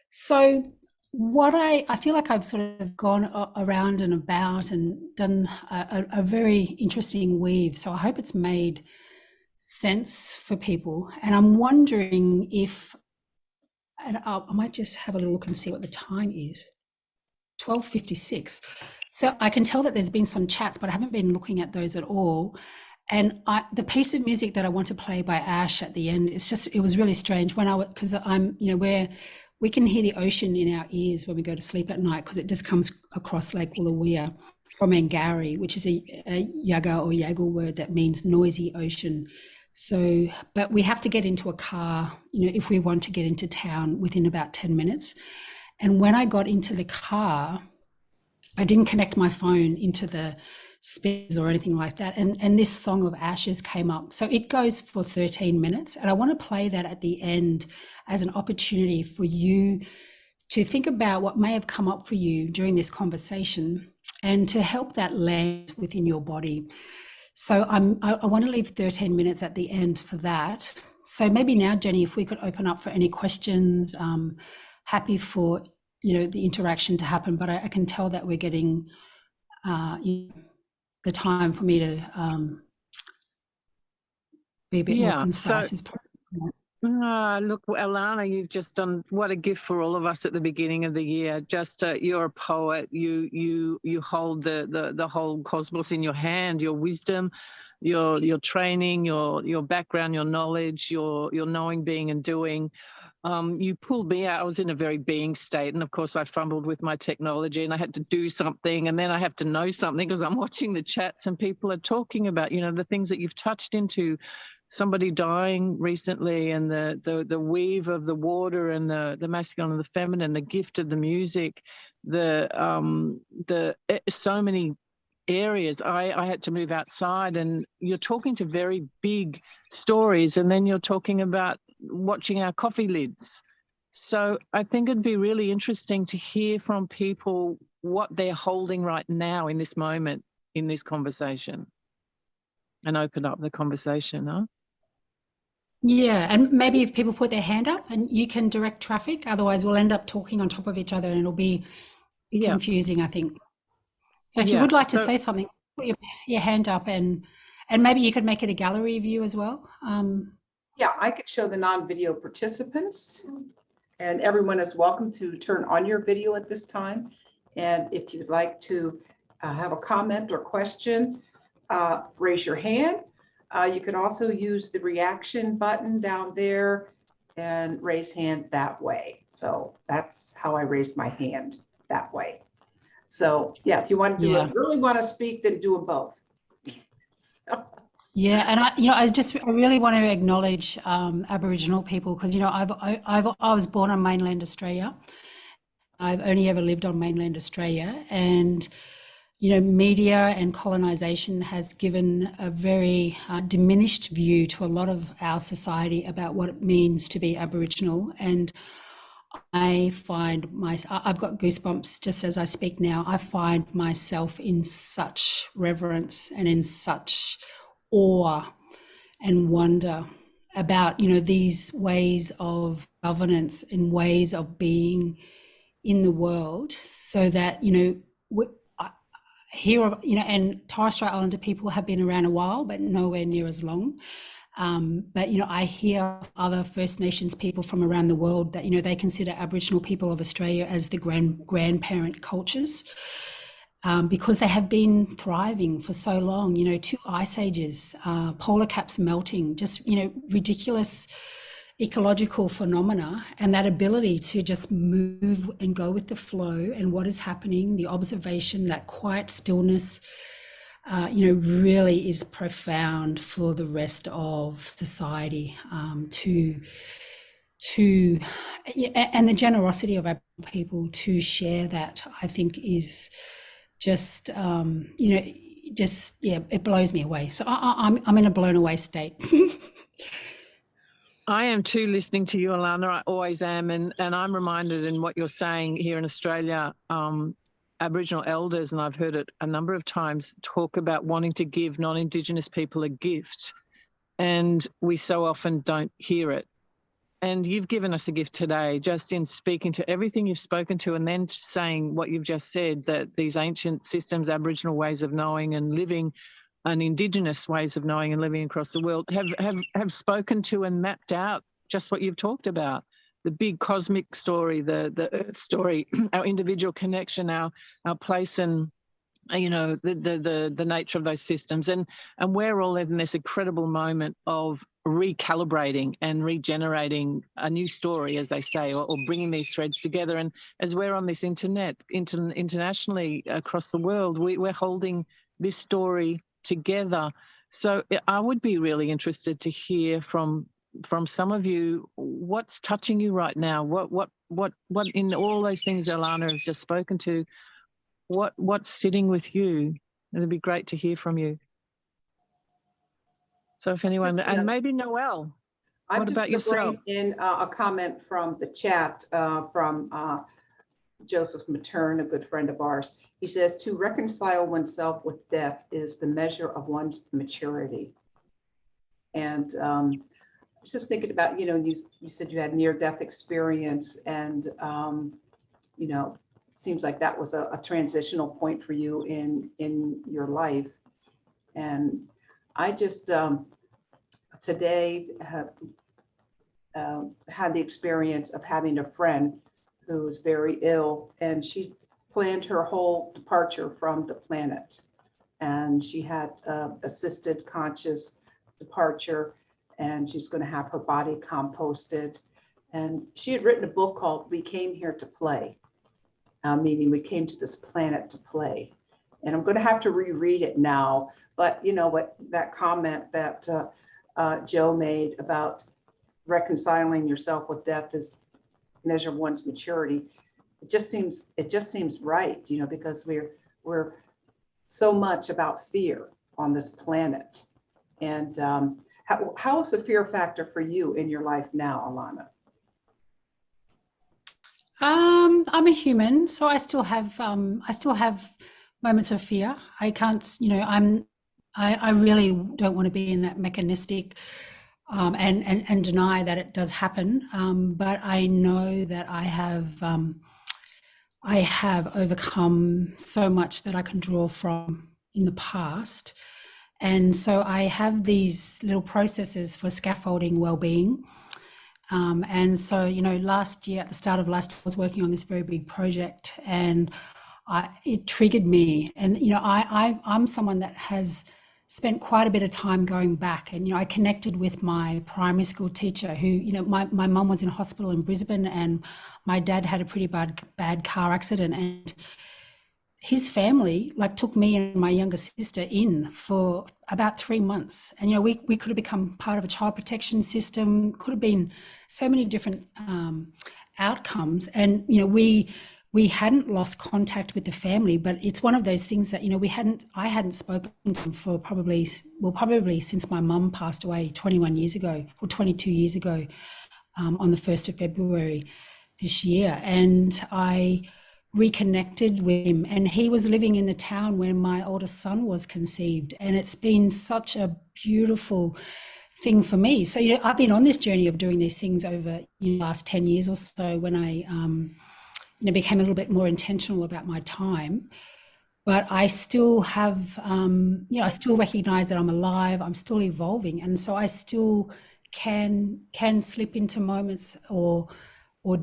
[SPEAKER 4] So what I feel like I've sort of gone around and about and done a very interesting weave. So I hope it's made sense for people. And I'm wondering if, and I might just have a little look and see what the time is. 12:56. So I can tell that there's been some chats, but I haven't been looking at those at all. And the piece of music that I want to play by Ash at the end, it was really strange because I'm, where we can hear the ocean in our ears when we go to sleep at night, because it just comes across Lake Alalouie from Angari, which is a Yaga or Yagal word that means noisy ocean. So, but we have to get into a car, if we want to get into town within about 10 minutes. And when I got into the car, I didn't connect my phone into the speakers or anything like that. And this song of Ashes came up. So it goes for 13 minutes. And I want to play that at the end as an opportunity for you to think about what may have come up for you during this conversation, and to help that land within your body. So I want to leave 13 minutes at the end for that. So maybe now, Jenny, if we could open up for any questions, happy for the interaction to happen, but I can tell that we're getting the time for me to be a bit more concise.
[SPEAKER 3] Look, Alana, you've just done what a gift for all of us at the beginning of the year. Just you're a poet. You hold the whole cosmos in your hand. Your wisdom, your training, your background, your knowledge, your knowing, being, and doing. You pulled me out. I was in a very being state, and of course I fumbled with my technology, and I had to do something, and then I have to know something, because I'm watching the chats and people are talking about the things that you've touched into. Somebody dying recently, and the weave of the water, and the masculine and the feminine, the gift of the music, so many areas. I had to move outside, and you're talking to very big stories, and then you're talking about watching our coffee lids. So I think it'd be really interesting to hear from people what they're holding right now in this moment, in this conversation, and open up the conversation, huh?
[SPEAKER 4] Yeah, and maybe if people put their hand up and you can direct traffic, otherwise we'll end up talking on top of each other and it'll be
[SPEAKER 3] Yeah.
[SPEAKER 4] confusing, I think. So if you
[SPEAKER 3] Yeah,
[SPEAKER 4] would like to
[SPEAKER 3] so-
[SPEAKER 4] say something, put your hand up, and maybe you could make it a gallery view as well.
[SPEAKER 1] Yeah, I could show the non-video participants, and everyone is welcome to turn on your video at this time. And if you'd like to have a comment or question, raise your hand. You could also use the reaction button down there and raise hand that way. So that's how I raised my hand, that way. So yeah, if you want to do it, really want to speak, then do them both. So.
[SPEAKER 4] Yeah, and I really want to acknowledge Aboriginal people, because I was born on mainland Australia. I've only ever lived on mainland Australia, and media and colonization has given a very diminished view to a lot of our society about what it means to be Aboriginal. And I find I've got goosebumps just as I speak now. I find myself in such reverence and in such awe and wonder about these ways of governance and ways of being in the world, so that here and Torres Strait Islander people have been around a while, but nowhere near as long. But I hear other First Nations people from around the world that they consider Aboriginal people of Australia as the grandparent cultures, because they have been thriving for so long. 2 ice ages, polar caps melting, just ridiculous ecological phenomena, and that ability to just move and go with the flow and what is happening, the observation, that quiet stillness, really is profound for the rest of society, and the generosity of our people to share that, I think, is just it blows me away. So I'm in a blown away state.
[SPEAKER 3] I am too, listening to you, Alana. I always am. And I'm reminded in what you're saying here in Australia, Aboriginal elders, and I've heard it a number of times, talk about wanting to give non-Indigenous people a gift. And we so often don't hear it. And you've given us a gift today, just in speaking to everything you've spoken to, and then saying what you've just said, that these ancient systems, Aboriginal ways of knowing and living, and Indigenous ways of knowing and living across the world have spoken to and mapped out just what you've talked about. The big cosmic story, the earth story, our individual connection, our place, and the nature of those systems. And we're all in this incredible moment of recalibrating and regenerating a new story, as they say, or bringing these threads together. And as we're on this internet, internationally across the world, we're holding this story together. So I would be really interested to hear from some of you, what's touching you right now? What in all those things Alana has just spoken to, what's sitting with you? It'd be great to hear from you. So if anyone, and maybe Noelle, what about yourself?
[SPEAKER 1] In a comment from the chat from Joseph Matern, a good friend of ours. He says, to reconcile oneself with death is the measure of one's maturity. And I was just thinking about, you said you had near-death experience, and seems like that was a transitional point for you in your life. And I just today have had the experience of having a friend who was very ill, and she planned her whole departure from the planet. And she had assisted conscious departure, and she's going to have her body composted. And she had written a book called We Came Here to Play, meaning we came to this planet to play. And I'm going to have to reread it now. But what that comment that Joe made about reconciling yourself with death is measure of one's maturity. It just seems right, because we're so much about fear on this planet. And how is the fear factor for you in your life now, Alana?
[SPEAKER 4] I'm a human, so I still have moments of fear. I can't, you know, I really don't want to be in that mechanistic and deny that it does happen. But I know that I have overcome so much that I can draw from in the past. And so I have these little processes for scaffolding well-being. And so, you know, last year, at the start of last year, I was working on this very big project, and it triggered me. And, you know, I'm someone that has spent quite a bit of time going back. And, you know, I connected with my primary school teacher who, you know, my mum was in hospital in Brisbane, and my dad had a pretty bad car accident. And his family like took me and my younger sister in for about 3 months. And, you know, we could have become part of a child protection system, could have been so many different outcomes. And, you know, we hadn't lost contact with the family, but it's one of those things that, you know, I hadn't spoken to them for probably since my mum passed away 21 years ago or 22 years ago, on the 1st of February this year. And I reconnected with him, and he was living in the town where my oldest son was conceived. And it's been such a beautiful thing for me. So, you know, I've been on this journey of doing these things over the last 10 years or so, when I you know, became a little bit more intentional about my time. But I still have, you know, I still recognize that I'm alive, I'm still evolving. And so I still can slip into moments or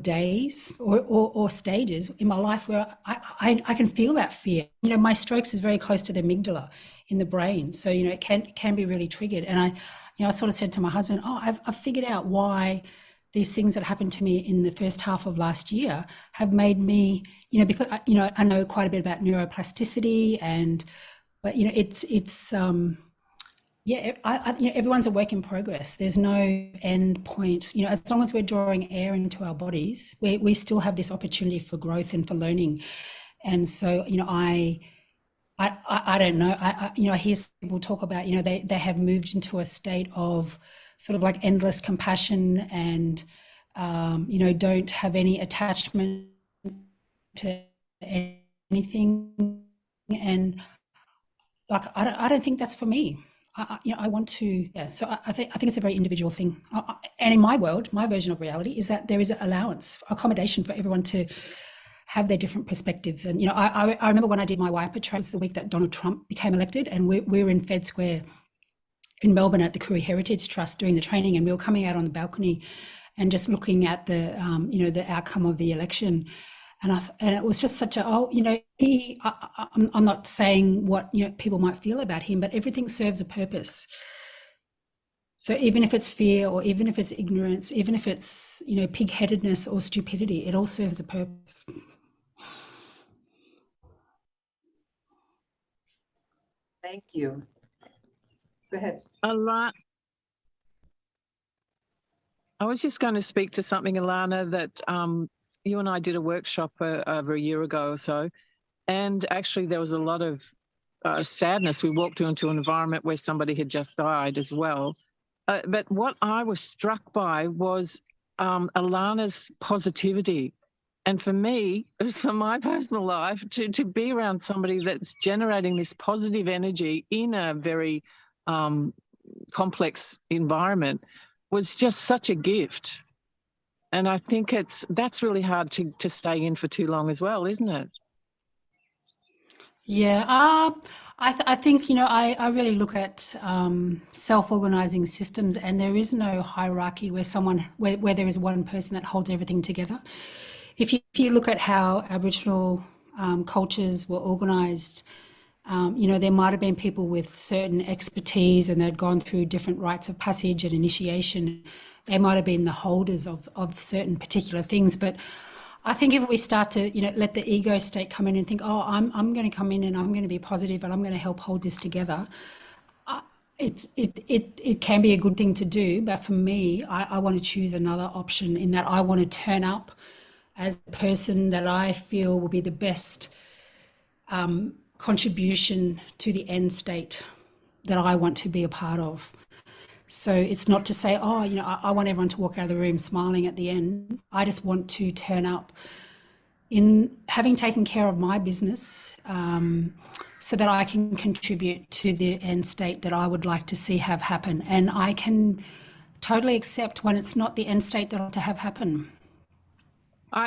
[SPEAKER 4] days or stages in my life where I can feel that fear. You know, my strokes is very close to the amygdala in the brain. So, you know, it can be really triggered. And I sort of said to my husband, oh, I've figured out why these things that happened to me in the first half of last year have made me, you know, because, you know, I know quite a bit about neuroplasticity, but, you know, it's yeah, you know, everyone's a work in progress. There's no end point. You know, as long as we're drawing air into our bodies, we still have this opportunity for growth and for learning. And so, you know, I don't know. You know, I hear people talk about, you know, they have moved into a state of sort of like endless compassion, and you know, don't have any attachment to anything. And like, I don't think that's for me. You know, I want to, yeah. So I think it's a very individual thing. And in my world, my version of reality is that there is an allowance, accommodation for everyone to have their different perspectives. And, you know, I remember when I did my wiper training, it was the week that Donald Trump became elected, and we were in Fed Square in Melbourne at the Koori Heritage Trust doing the training, and we were coming out on the balcony and just looking at the, you know, the outcome of the election. And it was just such a, oh, you know, I'm not saying what, you know, people might feel about him, but everything serves a purpose. So even if it's fear, or even if it's ignorance, even if it's, you know, pig-headedness or stupidity, it all serves a purpose.
[SPEAKER 1] Thank you. Go ahead.
[SPEAKER 3] Alana, I was just going to speak to something, Alana, that you and I did a workshop over a year ago or so, and actually there was a lot of sadness. We walked into an environment where somebody had just died as well. But what I was struck by was Alana's positivity. And for me, it was for my personal life, to be around somebody that's generating this positive energy in a very complex environment was just such a gift. And I think that's really hard to stay in for too long as well, isn't it?
[SPEAKER 4] Yeah, I think, you know, I really look at self-organizing systems, and there is no hierarchy where there is one person that holds everything together. If you look at how Aboriginal cultures were organized, you know, there might have been people with certain expertise, and they'd gone through different rites of passage and initiation. They might have been the holders of certain particular things. But I think if we start to, you know, let the ego state come in and think, oh, I'm going to come in and I'm going to be positive and I'm going to help hold this together, it can be a good thing to do. But for me, I want to choose another option, in that I want to turn up as the person that I feel will be the best contribution to the end state that I want to be a part of. So it's not to say, oh, you know, I want everyone to walk out of the room smiling at the end. I just want to turn up in having taken care of my business, so that I can contribute to the end state that I would like to see have happen. And I can totally accept when it's not the end state that I want to have happen.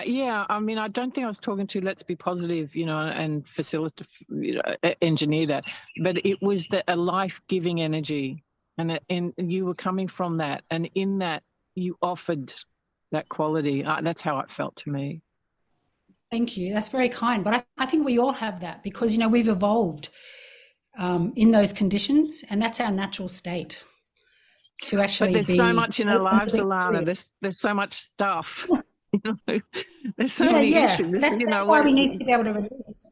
[SPEAKER 3] Yeah, I mean, I don't think I was talking to let's be positive, you know, and facilitate, you know, engineer that, but it was a life-giving energy, and you were coming from that, and in that you offered that quality. That's how it felt to me.
[SPEAKER 4] Thank you. That's very kind. But I think we all have that because, you know, we've evolved in those conditions, and that's our natural state to actually
[SPEAKER 3] But there's so much in our lives, Alana. There's so much stuff. You know, there's so many issues.
[SPEAKER 4] That's why we need to be able to release.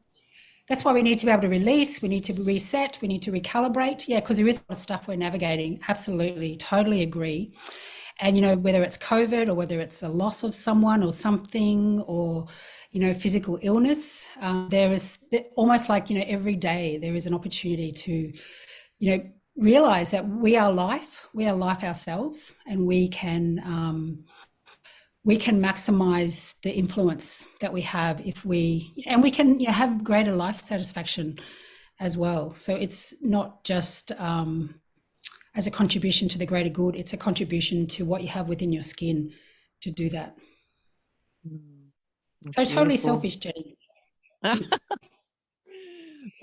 [SPEAKER 4] That's why we need to be able to release. We need to reset. We need to recalibrate. Yeah, because there is a lot of stuff we're navigating. Absolutely, totally agree. And, you know, whether it's COVID or whether it's a loss of someone or something or, you know, physical illness, there is almost like, you know, every day there is an opportunity to, you know, realize that we are life ourselves, and we can maximize the influence that we have if we can, you know, have greater life satisfaction as well. So it's not just as a contribution to the greater good, it's a contribution to what you have within your skin to do that. So totally selfish, Jenny.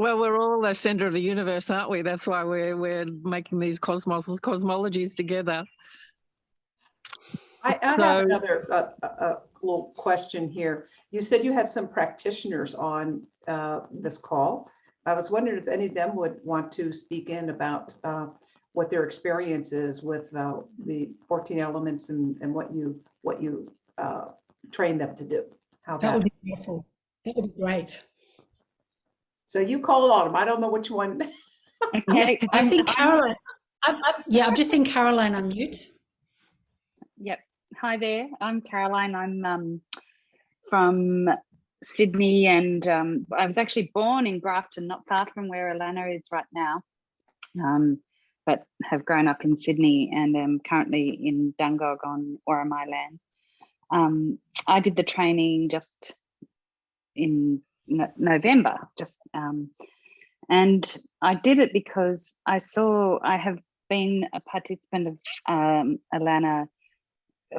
[SPEAKER 3] Well, we're all the center of the universe, aren't we? That's why we're making these cosmologies together.
[SPEAKER 1] I have another little question here. You said you had some practitioners on this call. I was wondering if any of them would want to speak in about what their experience is with the 14 elements and what you train them to do. How
[SPEAKER 4] that would be beautiful. That would be great.
[SPEAKER 1] So you call on them. I don't know which one.
[SPEAKER 5] Okay.
[SPEAKER 4] I think Caroline. I've just seen Caroline unmute.
[SPEAKER 5] Yep. Hi there. I'm Caroline. I'm from Sydney, and I was actually born in Grafton, not far from where Alana is right now, but have grown up in Sydney and am currently in Dungog on Worimi land. I did the training just in November, and I did it because I have been a participant of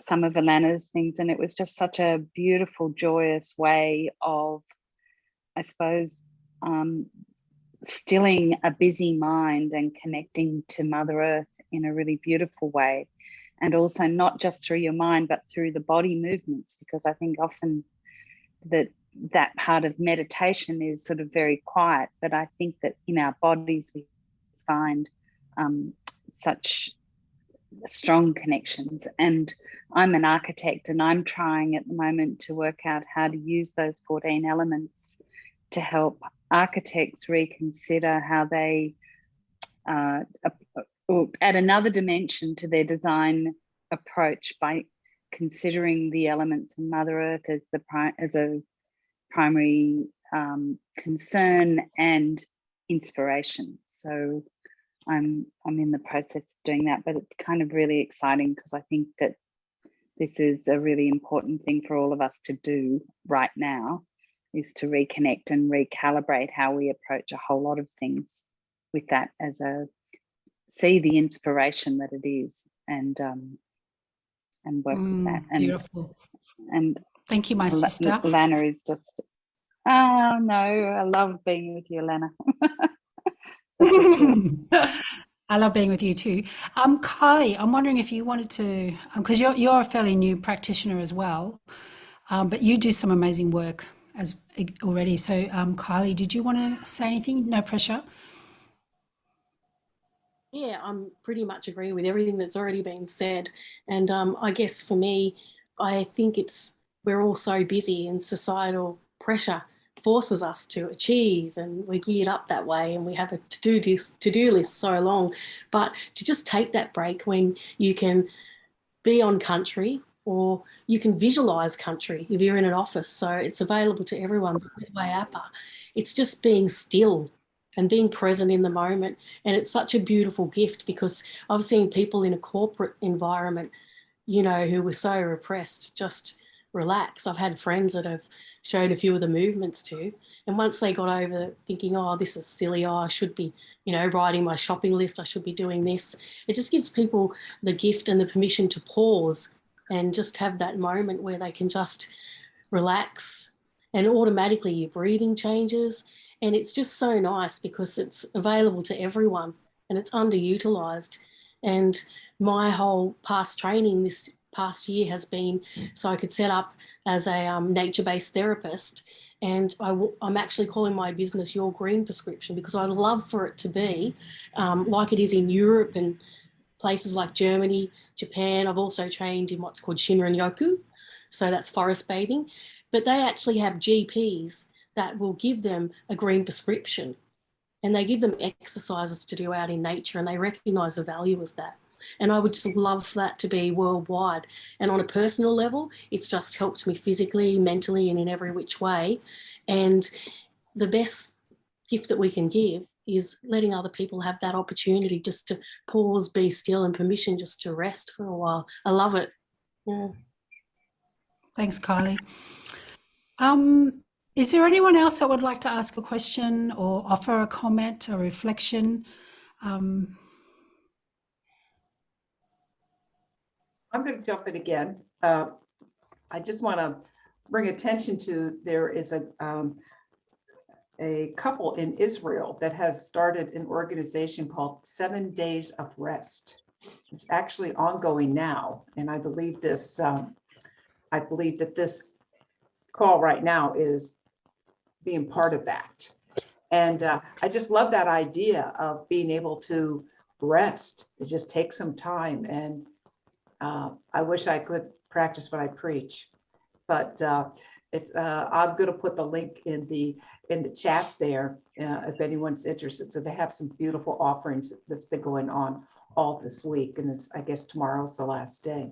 [SPEAKER 5] some of Alana's things, and it was just such a beautiful, joyous way of, I suppose, stilling a busy mind and connecting to Mother Earth in a really beautiful way. And also not just through your mind, but through the body movements, because I think often that part of meditation is sort of very quiet, but I think that in our bodies we find such strong connections. And I'm an architect, and I'm trying at the moment to work out how to use those 14 elements to help architects reconsider how they add another dimension to their design approach by considering the elements of Mother Earth as a primary concern and inspiration. So I'm in the process of doing that, but it's kind of really exciting because I think that this is a really important thing for all of us to do right now, is to reconnect and recalibrate how we approach a whole lot of things with that as see the inspiration that it is, and work with that. And
[SPEAKER 4] beautiful.
[SPEAKER 5] And
[SPEAKER 4] thank you, my sister.
[SPEAKER 5] Lana is just, oh no, I love being with you, Lana.
[SPEAKER 4] I love being with you too. Kylie, I'm wondering if you wanted to, because you're a fairly new practitioner as well, but you do some amazing work already. So Kylie, did you want to say anything? No pressure.
[SPEAKER 6] Yeah, I'm pretty much agreeing with everything that's already been said. And I guess for me, I think we're all so busy, and societal pressure forces us to achieve, and we're geared up that way, and we have a to-do list so long. But to just take that break when you can be on country, or you can visualize country if you're in an office. So it's available to everyone. But with Wayapa, it's just being still and being present in the moment. And it's such a beautiful gift, because I've seen people in a corporate environment, you know, who were so repressed, just relax. I've had friends that have showed a few of the movements too. And once they got over thinking, oh, this is silly, oh, I should be, you know, writing my shopping list, I should be doing this. It just gives people the gift and the permission to pause and just have that moment where they can just relax, and automatically your breathing changes. And it's just so nice because it's available to everyone and it's underutilized. And my whole past training this past year has been so I could set up as a nature-based therapist. And I'm actually calling my business Your Green Prescription, because I'd love for it to be like it is in Europe and places like Germany, Japan. I've also trained in what's called Shinrin-yoku, so that's forest bathing. But they actually have GPs that will give them a green prescription, and they give them exercises to do out in nature, and they recognise the value of that. And I would just love for that to be worldwide. And on a personal level, it's just helped me physically, mentally, and in every which way. And the best gift that we can give is letting other people have that opportunity just to pause, be still, and permission just to rest for a while. I love it. Yeah.
[SPEAKER 4] Thanks, Kylie. Is there anyone else that would like to ask a question or offer a comment or reflection?
[SPEAKER 1] I'm going to jump in again. I just want to bring attention to, there is a couple in Israel that has started an organization called 7 Days of Rest. It's actually ongoing now, and I believe this. I believe that this call right now is being part of that. And I just love that idea of being able to rest. It just takes some time, and I wish I could practice what I preach, but I'm going to put the link in the chat there if anyone's interested. So they have some beautiful offerings that's been going on all this week, and it's, I guess tomorrow's the last day.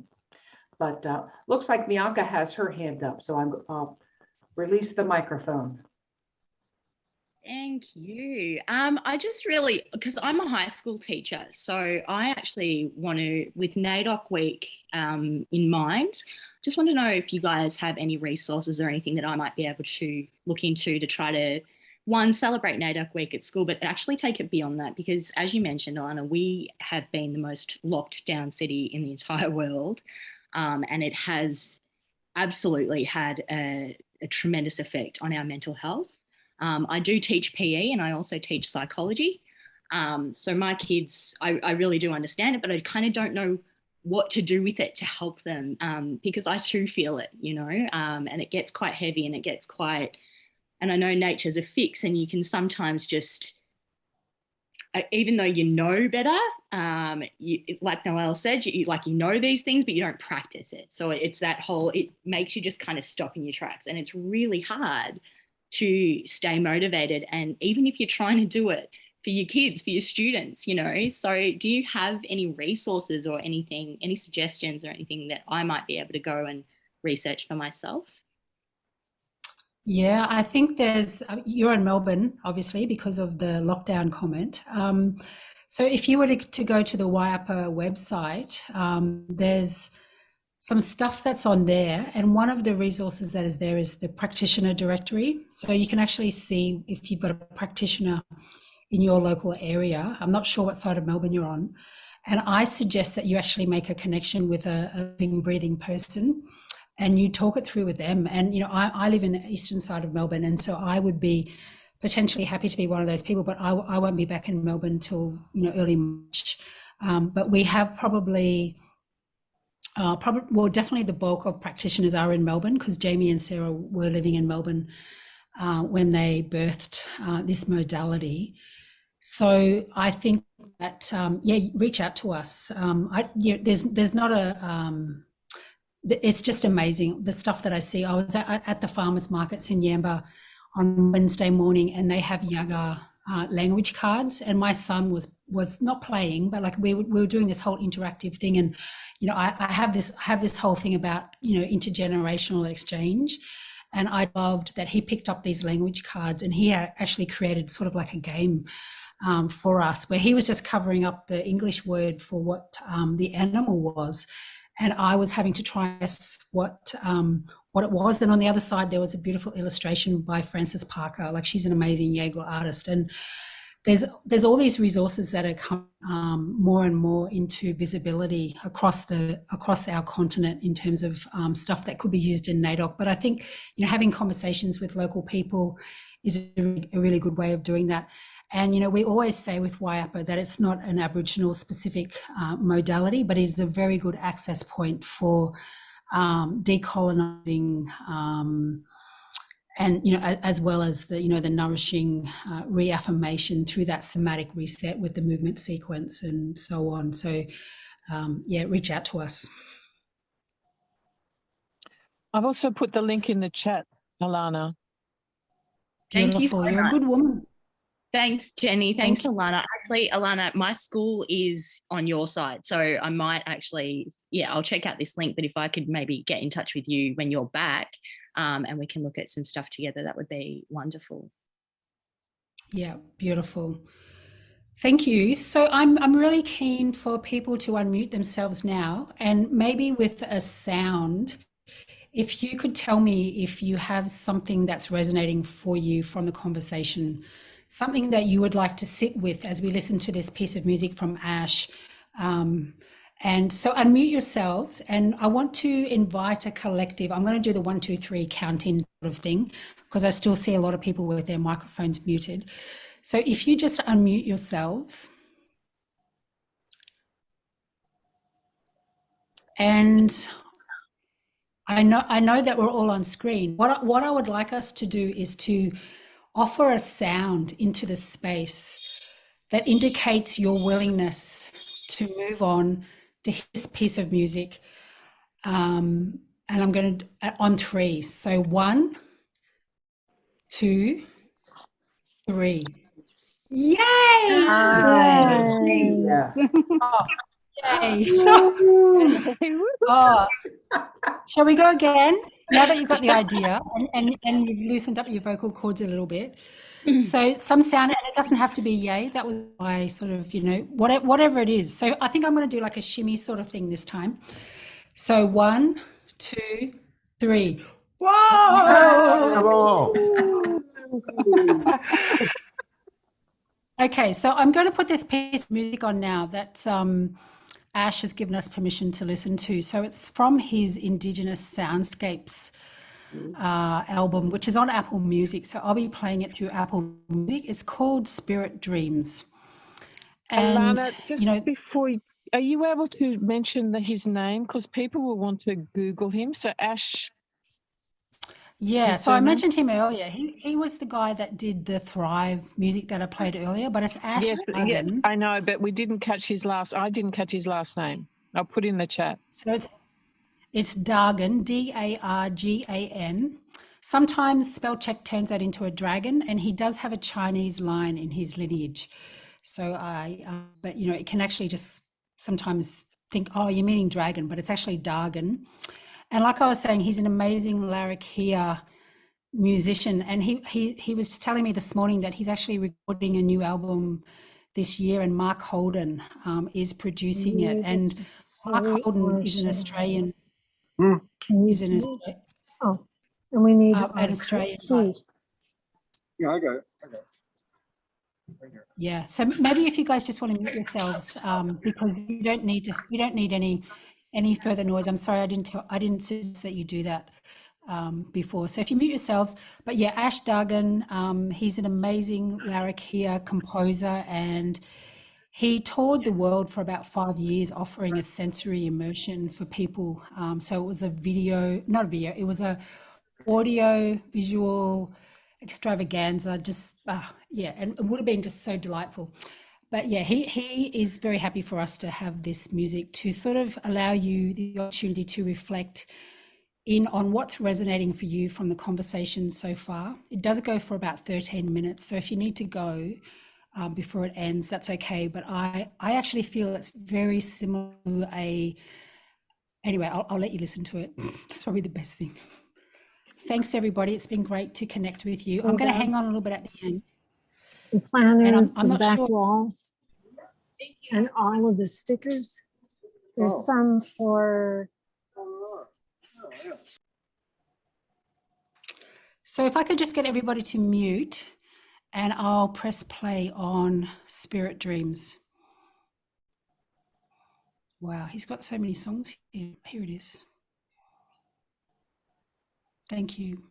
[SPEAKER 1] But looks like Bianca has her hand up, so I'll release the microphone.
[SPEAKER 7] Thank you. I just really, because I'm a high school teacher, so I actually want to, with NAIDOC Week in mind, just want to know if you guys have any resources or anything that I might be able to look into to try to, one, celebrate NAIDOC Week at school, but actually take it beyond that, because as you mentioned, Alana, we have been the most locked down city in the entire world, and it has absolutely had a tremendous effect on our mental health. I do teach PE and I also teach psychology. So my kids, I really do understand it, but I kind of don't know what to do with it to help them, because I too feel it, you know, and it gets quite heavy and it gets quite, and I know nature's a fix, and you can sometimes just, even though you know better, like Noelle said, you know these things, but you don't practice it. So it's that whole, it makes you just kind of stop in your tracks, and it's really hard to stay motivated. And even if you're trying to do it for your kids, for your students, you know, so do you have any resources or anything, any suggestions or anything that I might be able to go and research for myself?
[SPEAKER 4] Yeah, I think there's, you're in Melbourne, obviously, because of the lockdown comment. So if you were to go to the Wayapa website, there's some stuff that's on there. And one of the resources that is there is the practitioner directory. So you can actually see if you've got a practitioner in your local area. I'm not sure what side of Melbourne you're on. And I suggest that you actually make a connection with a living, breathing person, and you talk it through with them. And, you know, I live in the eastern side of Melbourne, and so I would be potentially happy to be one of those people, but I won't be back in Melbourne till, you know, early March. But we have probably, well, definitely the bulk of practitioners are in Melbourne, because Jamie and Sarah were living in Melbourne when they birthed this modality. So I think that, yeah, reach out to us. There's not a, it's just amazing, the stuff that I see. I was at the farmers markets in Yamba on Wednesday morning, and they have yoga language cards, and my son was not playing, but like we were doing this whole interactive thing. And I have this whole thing about intergenerational exchange, and I loved that he picked up these language cards and he actually created sort of like a game for us, where he was just covering up the English word for what the animal was, and I was having to try guess what it was. And on the other side, there was a beautiful illustration by Frances Parker. Like, she's an amazing Jaeger artist. And there's all these resources that are coming more and more into visibility across our continent in terms of stuff that could be used in NAIDOC. But I think having conversations with local people is a really good way of doing that. And we always say with WIAPA that it's not an Aboriginal specific modality, but it is a very good access point for decolonising, and as well as the the nourishing reaffirmation through that somatic reset with the movement sequence and so on. So reach out to us.
[SPEAKER 3] I've also put the link in the chat, Alana.
[SPEAKER 7] Thank you
[SPEAKER 4] Beautiful.
[SPEAKER 7] so
[SPEAKER 4] You're
[SPEAKER 7] much.
[SPEAKER 4] a good woman.
[SPEAKER 7] Thanks, Jenny. Thanks,
[SPEAKER 4] Thank you.
[SPEAKER 7] Alana. Actually, Alana, my school is on your side. So I might actually, I'll check out this link, but if I could maybe get in touch with you when you're back and we can look at some stuff together, that would be wonderful.
[SPEAKER 4] Yeah, beautiful. Thank you. So I'm really keen for people to unmute themselves now, and maybe with a sound. If you could tell me if you have something that's resonating for you from the conversation, something that you would like to sit with as we listen to this piece of music from Ash. And so unmute yourselves, and I want to invite a collective. I'm going to do the 1, 2, 3 count-in sort of thing, because I still see a lot of people with their microphones muted. So if you just unmute yourselves. And I know that we're all on screen. What I would like us to do is to offer a sound into the space that indicates your willingness to move on to this piece of music. And I'm going to on 3. So 1, 2, 3. Yay!
[SPEAKER 1] Yeah.
[SPEAKER 4] Yay! Oh, shall we go again? Now that you've got the idea and you've loosened up your vocal cords a little bit. So some sound, and it doesn't have to be yay. That was my sort of, whatever it is. So I think I'm going to do like a shimmy sort of thing this time. So 1, 2, 3. Whoa! Okay, so I'm going to put this piece of music on now that Ash has given us permission to listen to. So it's from his Indigenous Soundscapes album, which is on Apple Music. So I'll be playing it through Apple Music. It's called Spirit Dreams. And
[SPEAKER 3] Alana, just before, are you able to mention his name? Because people will want to Google him. So Ash.
[SPEAKER 4] Yeah, so I mentioned him earlier. He was the guy that did the Thrive music that I played earlier, but it's Ash.
[SPEAKER 3] Yes, I know, but I didn't catch his last name. I'll put in the chat.
[SPEAKER 4] So it's Dargan, Dargan. Sometimes spell check turns that into a dragon, and he does have a Chinese line in his lineage. So but it can actually just sometimes think, oh, you're meaning dragon, but it's actually Dargan. And like I was saying, he's an amazing Larrakia musician. And he was telling me this morning that he's actually recording a new album this year, and Mark Holden is producing it. And Mark Holden is an Australian. He's an Australian.
[SPEAKER 8] Oh, and we need
[SPEAKER 4] an Australian.
[SPEAKER 2] Yeah, I got it.
[SPEAKER 4] Yeah, so maybe if you guys just want to mute yourselves, because you don't need any further noise. I'm sorry, I didn't suggest that you do that before. So if you mute yourselves, but yeah, Ash Dargan, he's an amazing Larrakia composer, and he toured the world for about 5 years offering a sensory immersion for people. So it was it was a audio visual extravaganza, just and it would have been just so delightful. But yeah, he is very happy for us to have this music to sort of allow you the opportunity to reflect in on what's resonating for you from the conversation so far. It does go for about 13 minutes. So if you need to go before it ends, that's okay. But I actually feel it's very similar to anyway, I'll let you listen to it. That's probably the best thing. Thanks, everybody. It's been great to connect with you. I'm going to hang on a little bit at the end.
[SPEAKER 8] The planners,
[SPEAKER 4] I'm
[SPEAKER 8] the
[SPEAKER 4] not
[SPEAKER 8] back
[SPEAKER 4] sure.
[SPEAKER 8] wall, and all of the stickers. There's some for.
[SPEAKER 4] So if I could just get everybody to mute, and I'll press play on Spirit Dreams. Wow, he's got so many songs here. Here it is. Thank you.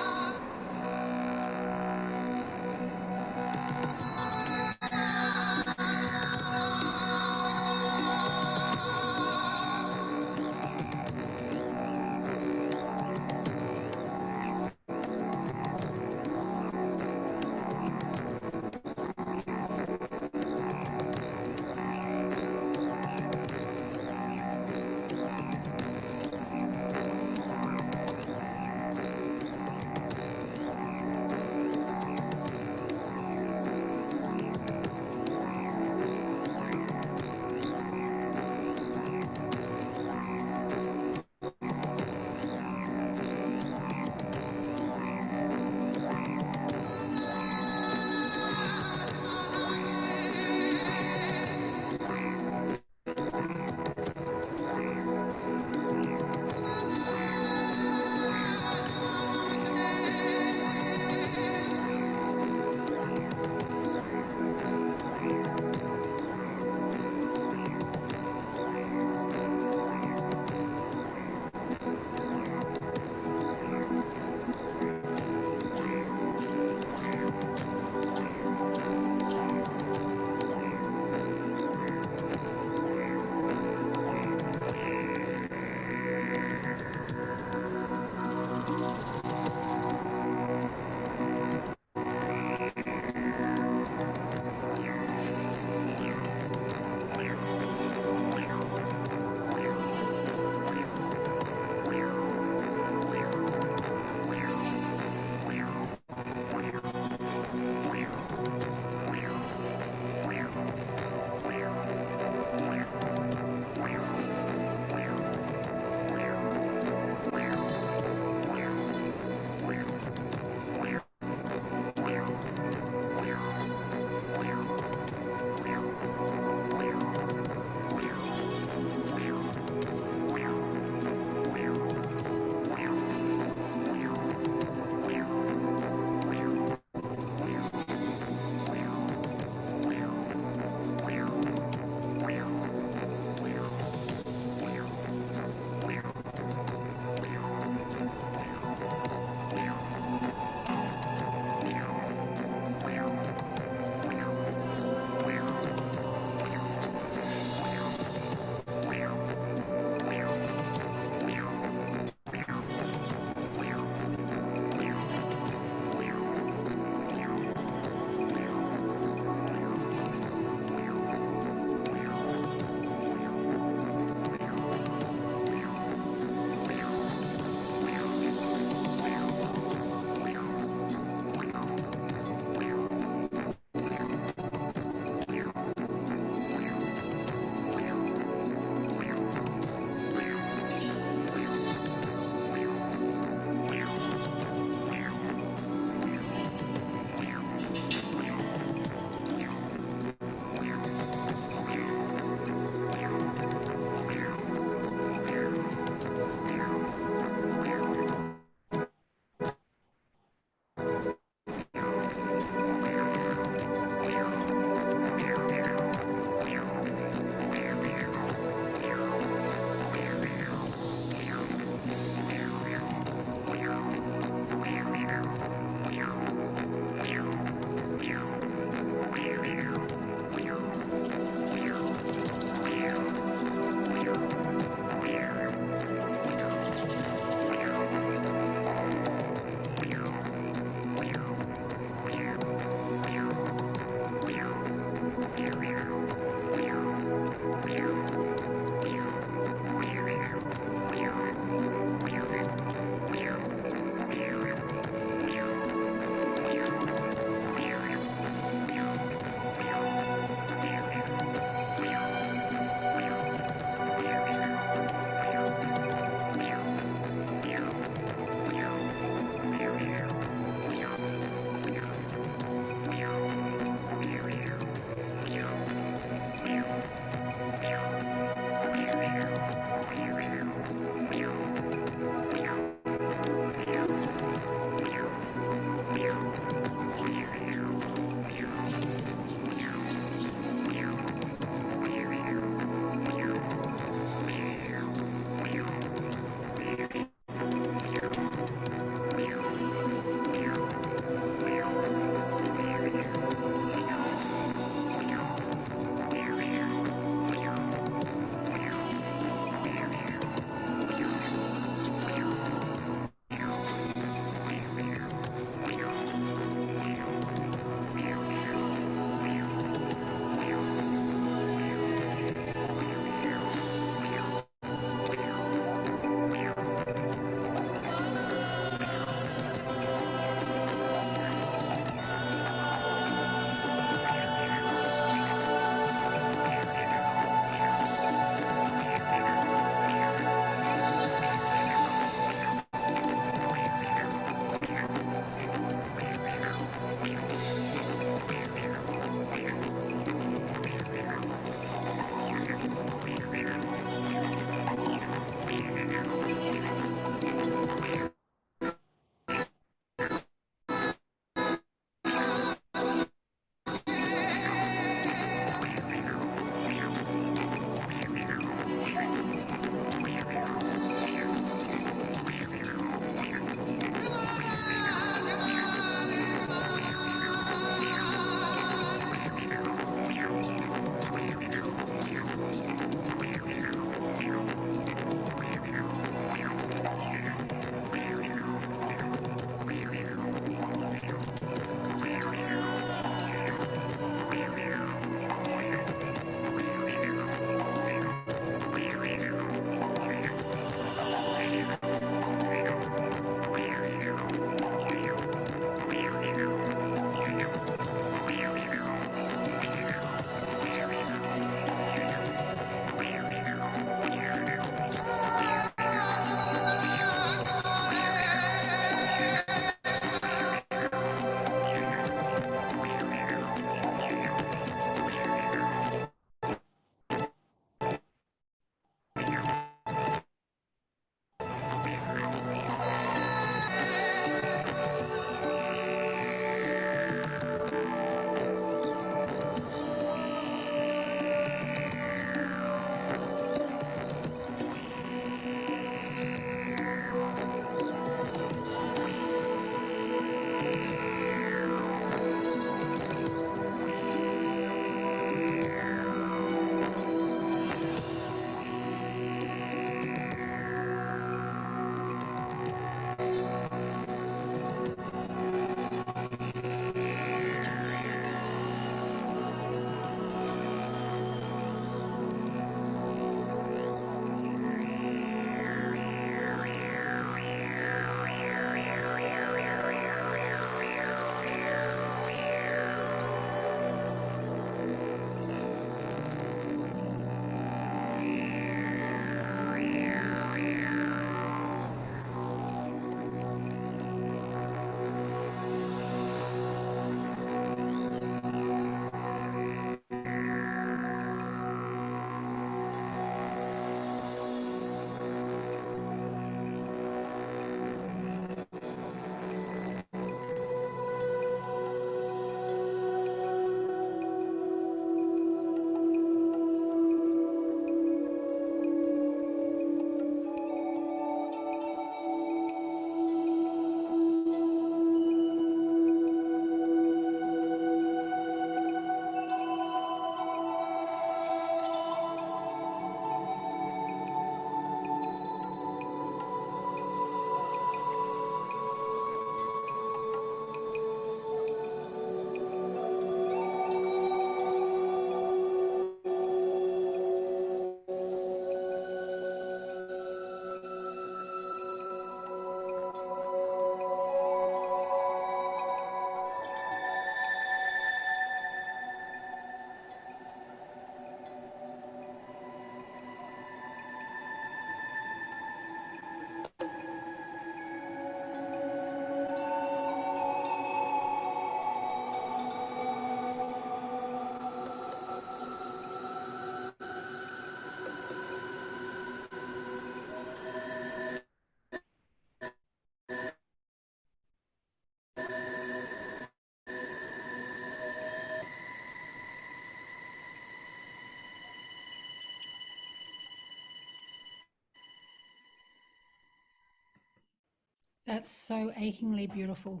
[SPEAKER 4] That's so achingly beautiful.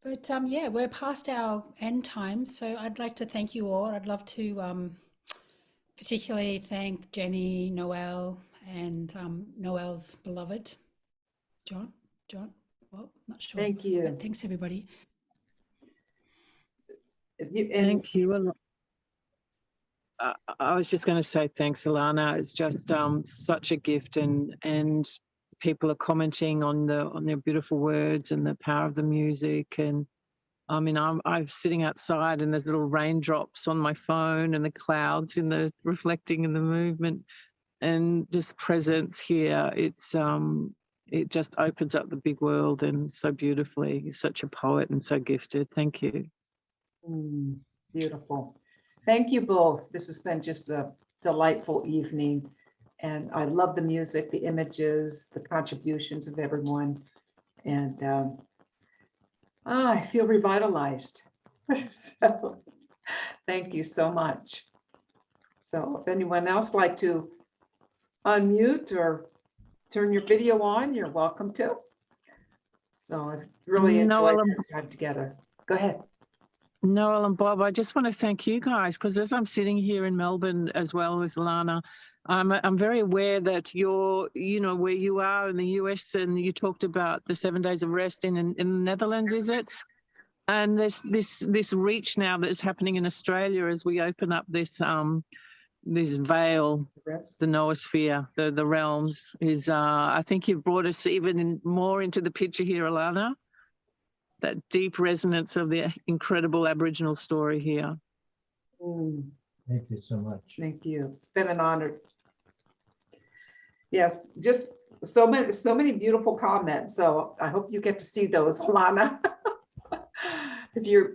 [SPEAKER 4] But yeah, we're past our end time, so I'd like to thank you all. I'd love to particularly thank Jenny, Noelle, and Noelle's beloved, John, well, not sure.
[SPEAKER 1] Thank you.
[SPEAKER 4] But thanks, everybody.
[SPEAKER 3] Thank you. I was just going to say thanks, Alana. It's just such a gift, and people are commenting on their beautiful words and the power of the music. And I mean, I'm sitting outside, and there's little raindrops on my phone, and the clouds reflecting in the movement, and just presence here. It just opens up the big world, and so beautifully. You're such a poet and so gifted. Thank you.
[SPEAKER 1] Beautiful. Thank you both. This has been just a delightful evening. And I love the music, the images, the contributions of everyone. And I feel revitalized. So thank you so much. So if anyone else like to unmute or turn your video on, you're welcome to. So I've really enjoyed our time together. Go ahead.
[SPEAKER 3] Noel and Bob, I just want to thank you guys, because as I'm sitting here in Melbourne as well with Alana, I'm very aware that you're, where you are in the US, and you talked about the 7 days of rest in the Netherlands, is it? And there's this reach now that is happening in Australia as we open up this veil, the noosphere, the realms. Is I think you've brought us even more into the picture here, Alana. That deep resonance of the incredible Aboriginal story here.
[SPEAKER 2] Thank you so much.
[SPEAKER 1] Thank you. It's been an honor. Yes, just so many beautiful comments. So I hope you get to see those, Alana. If you're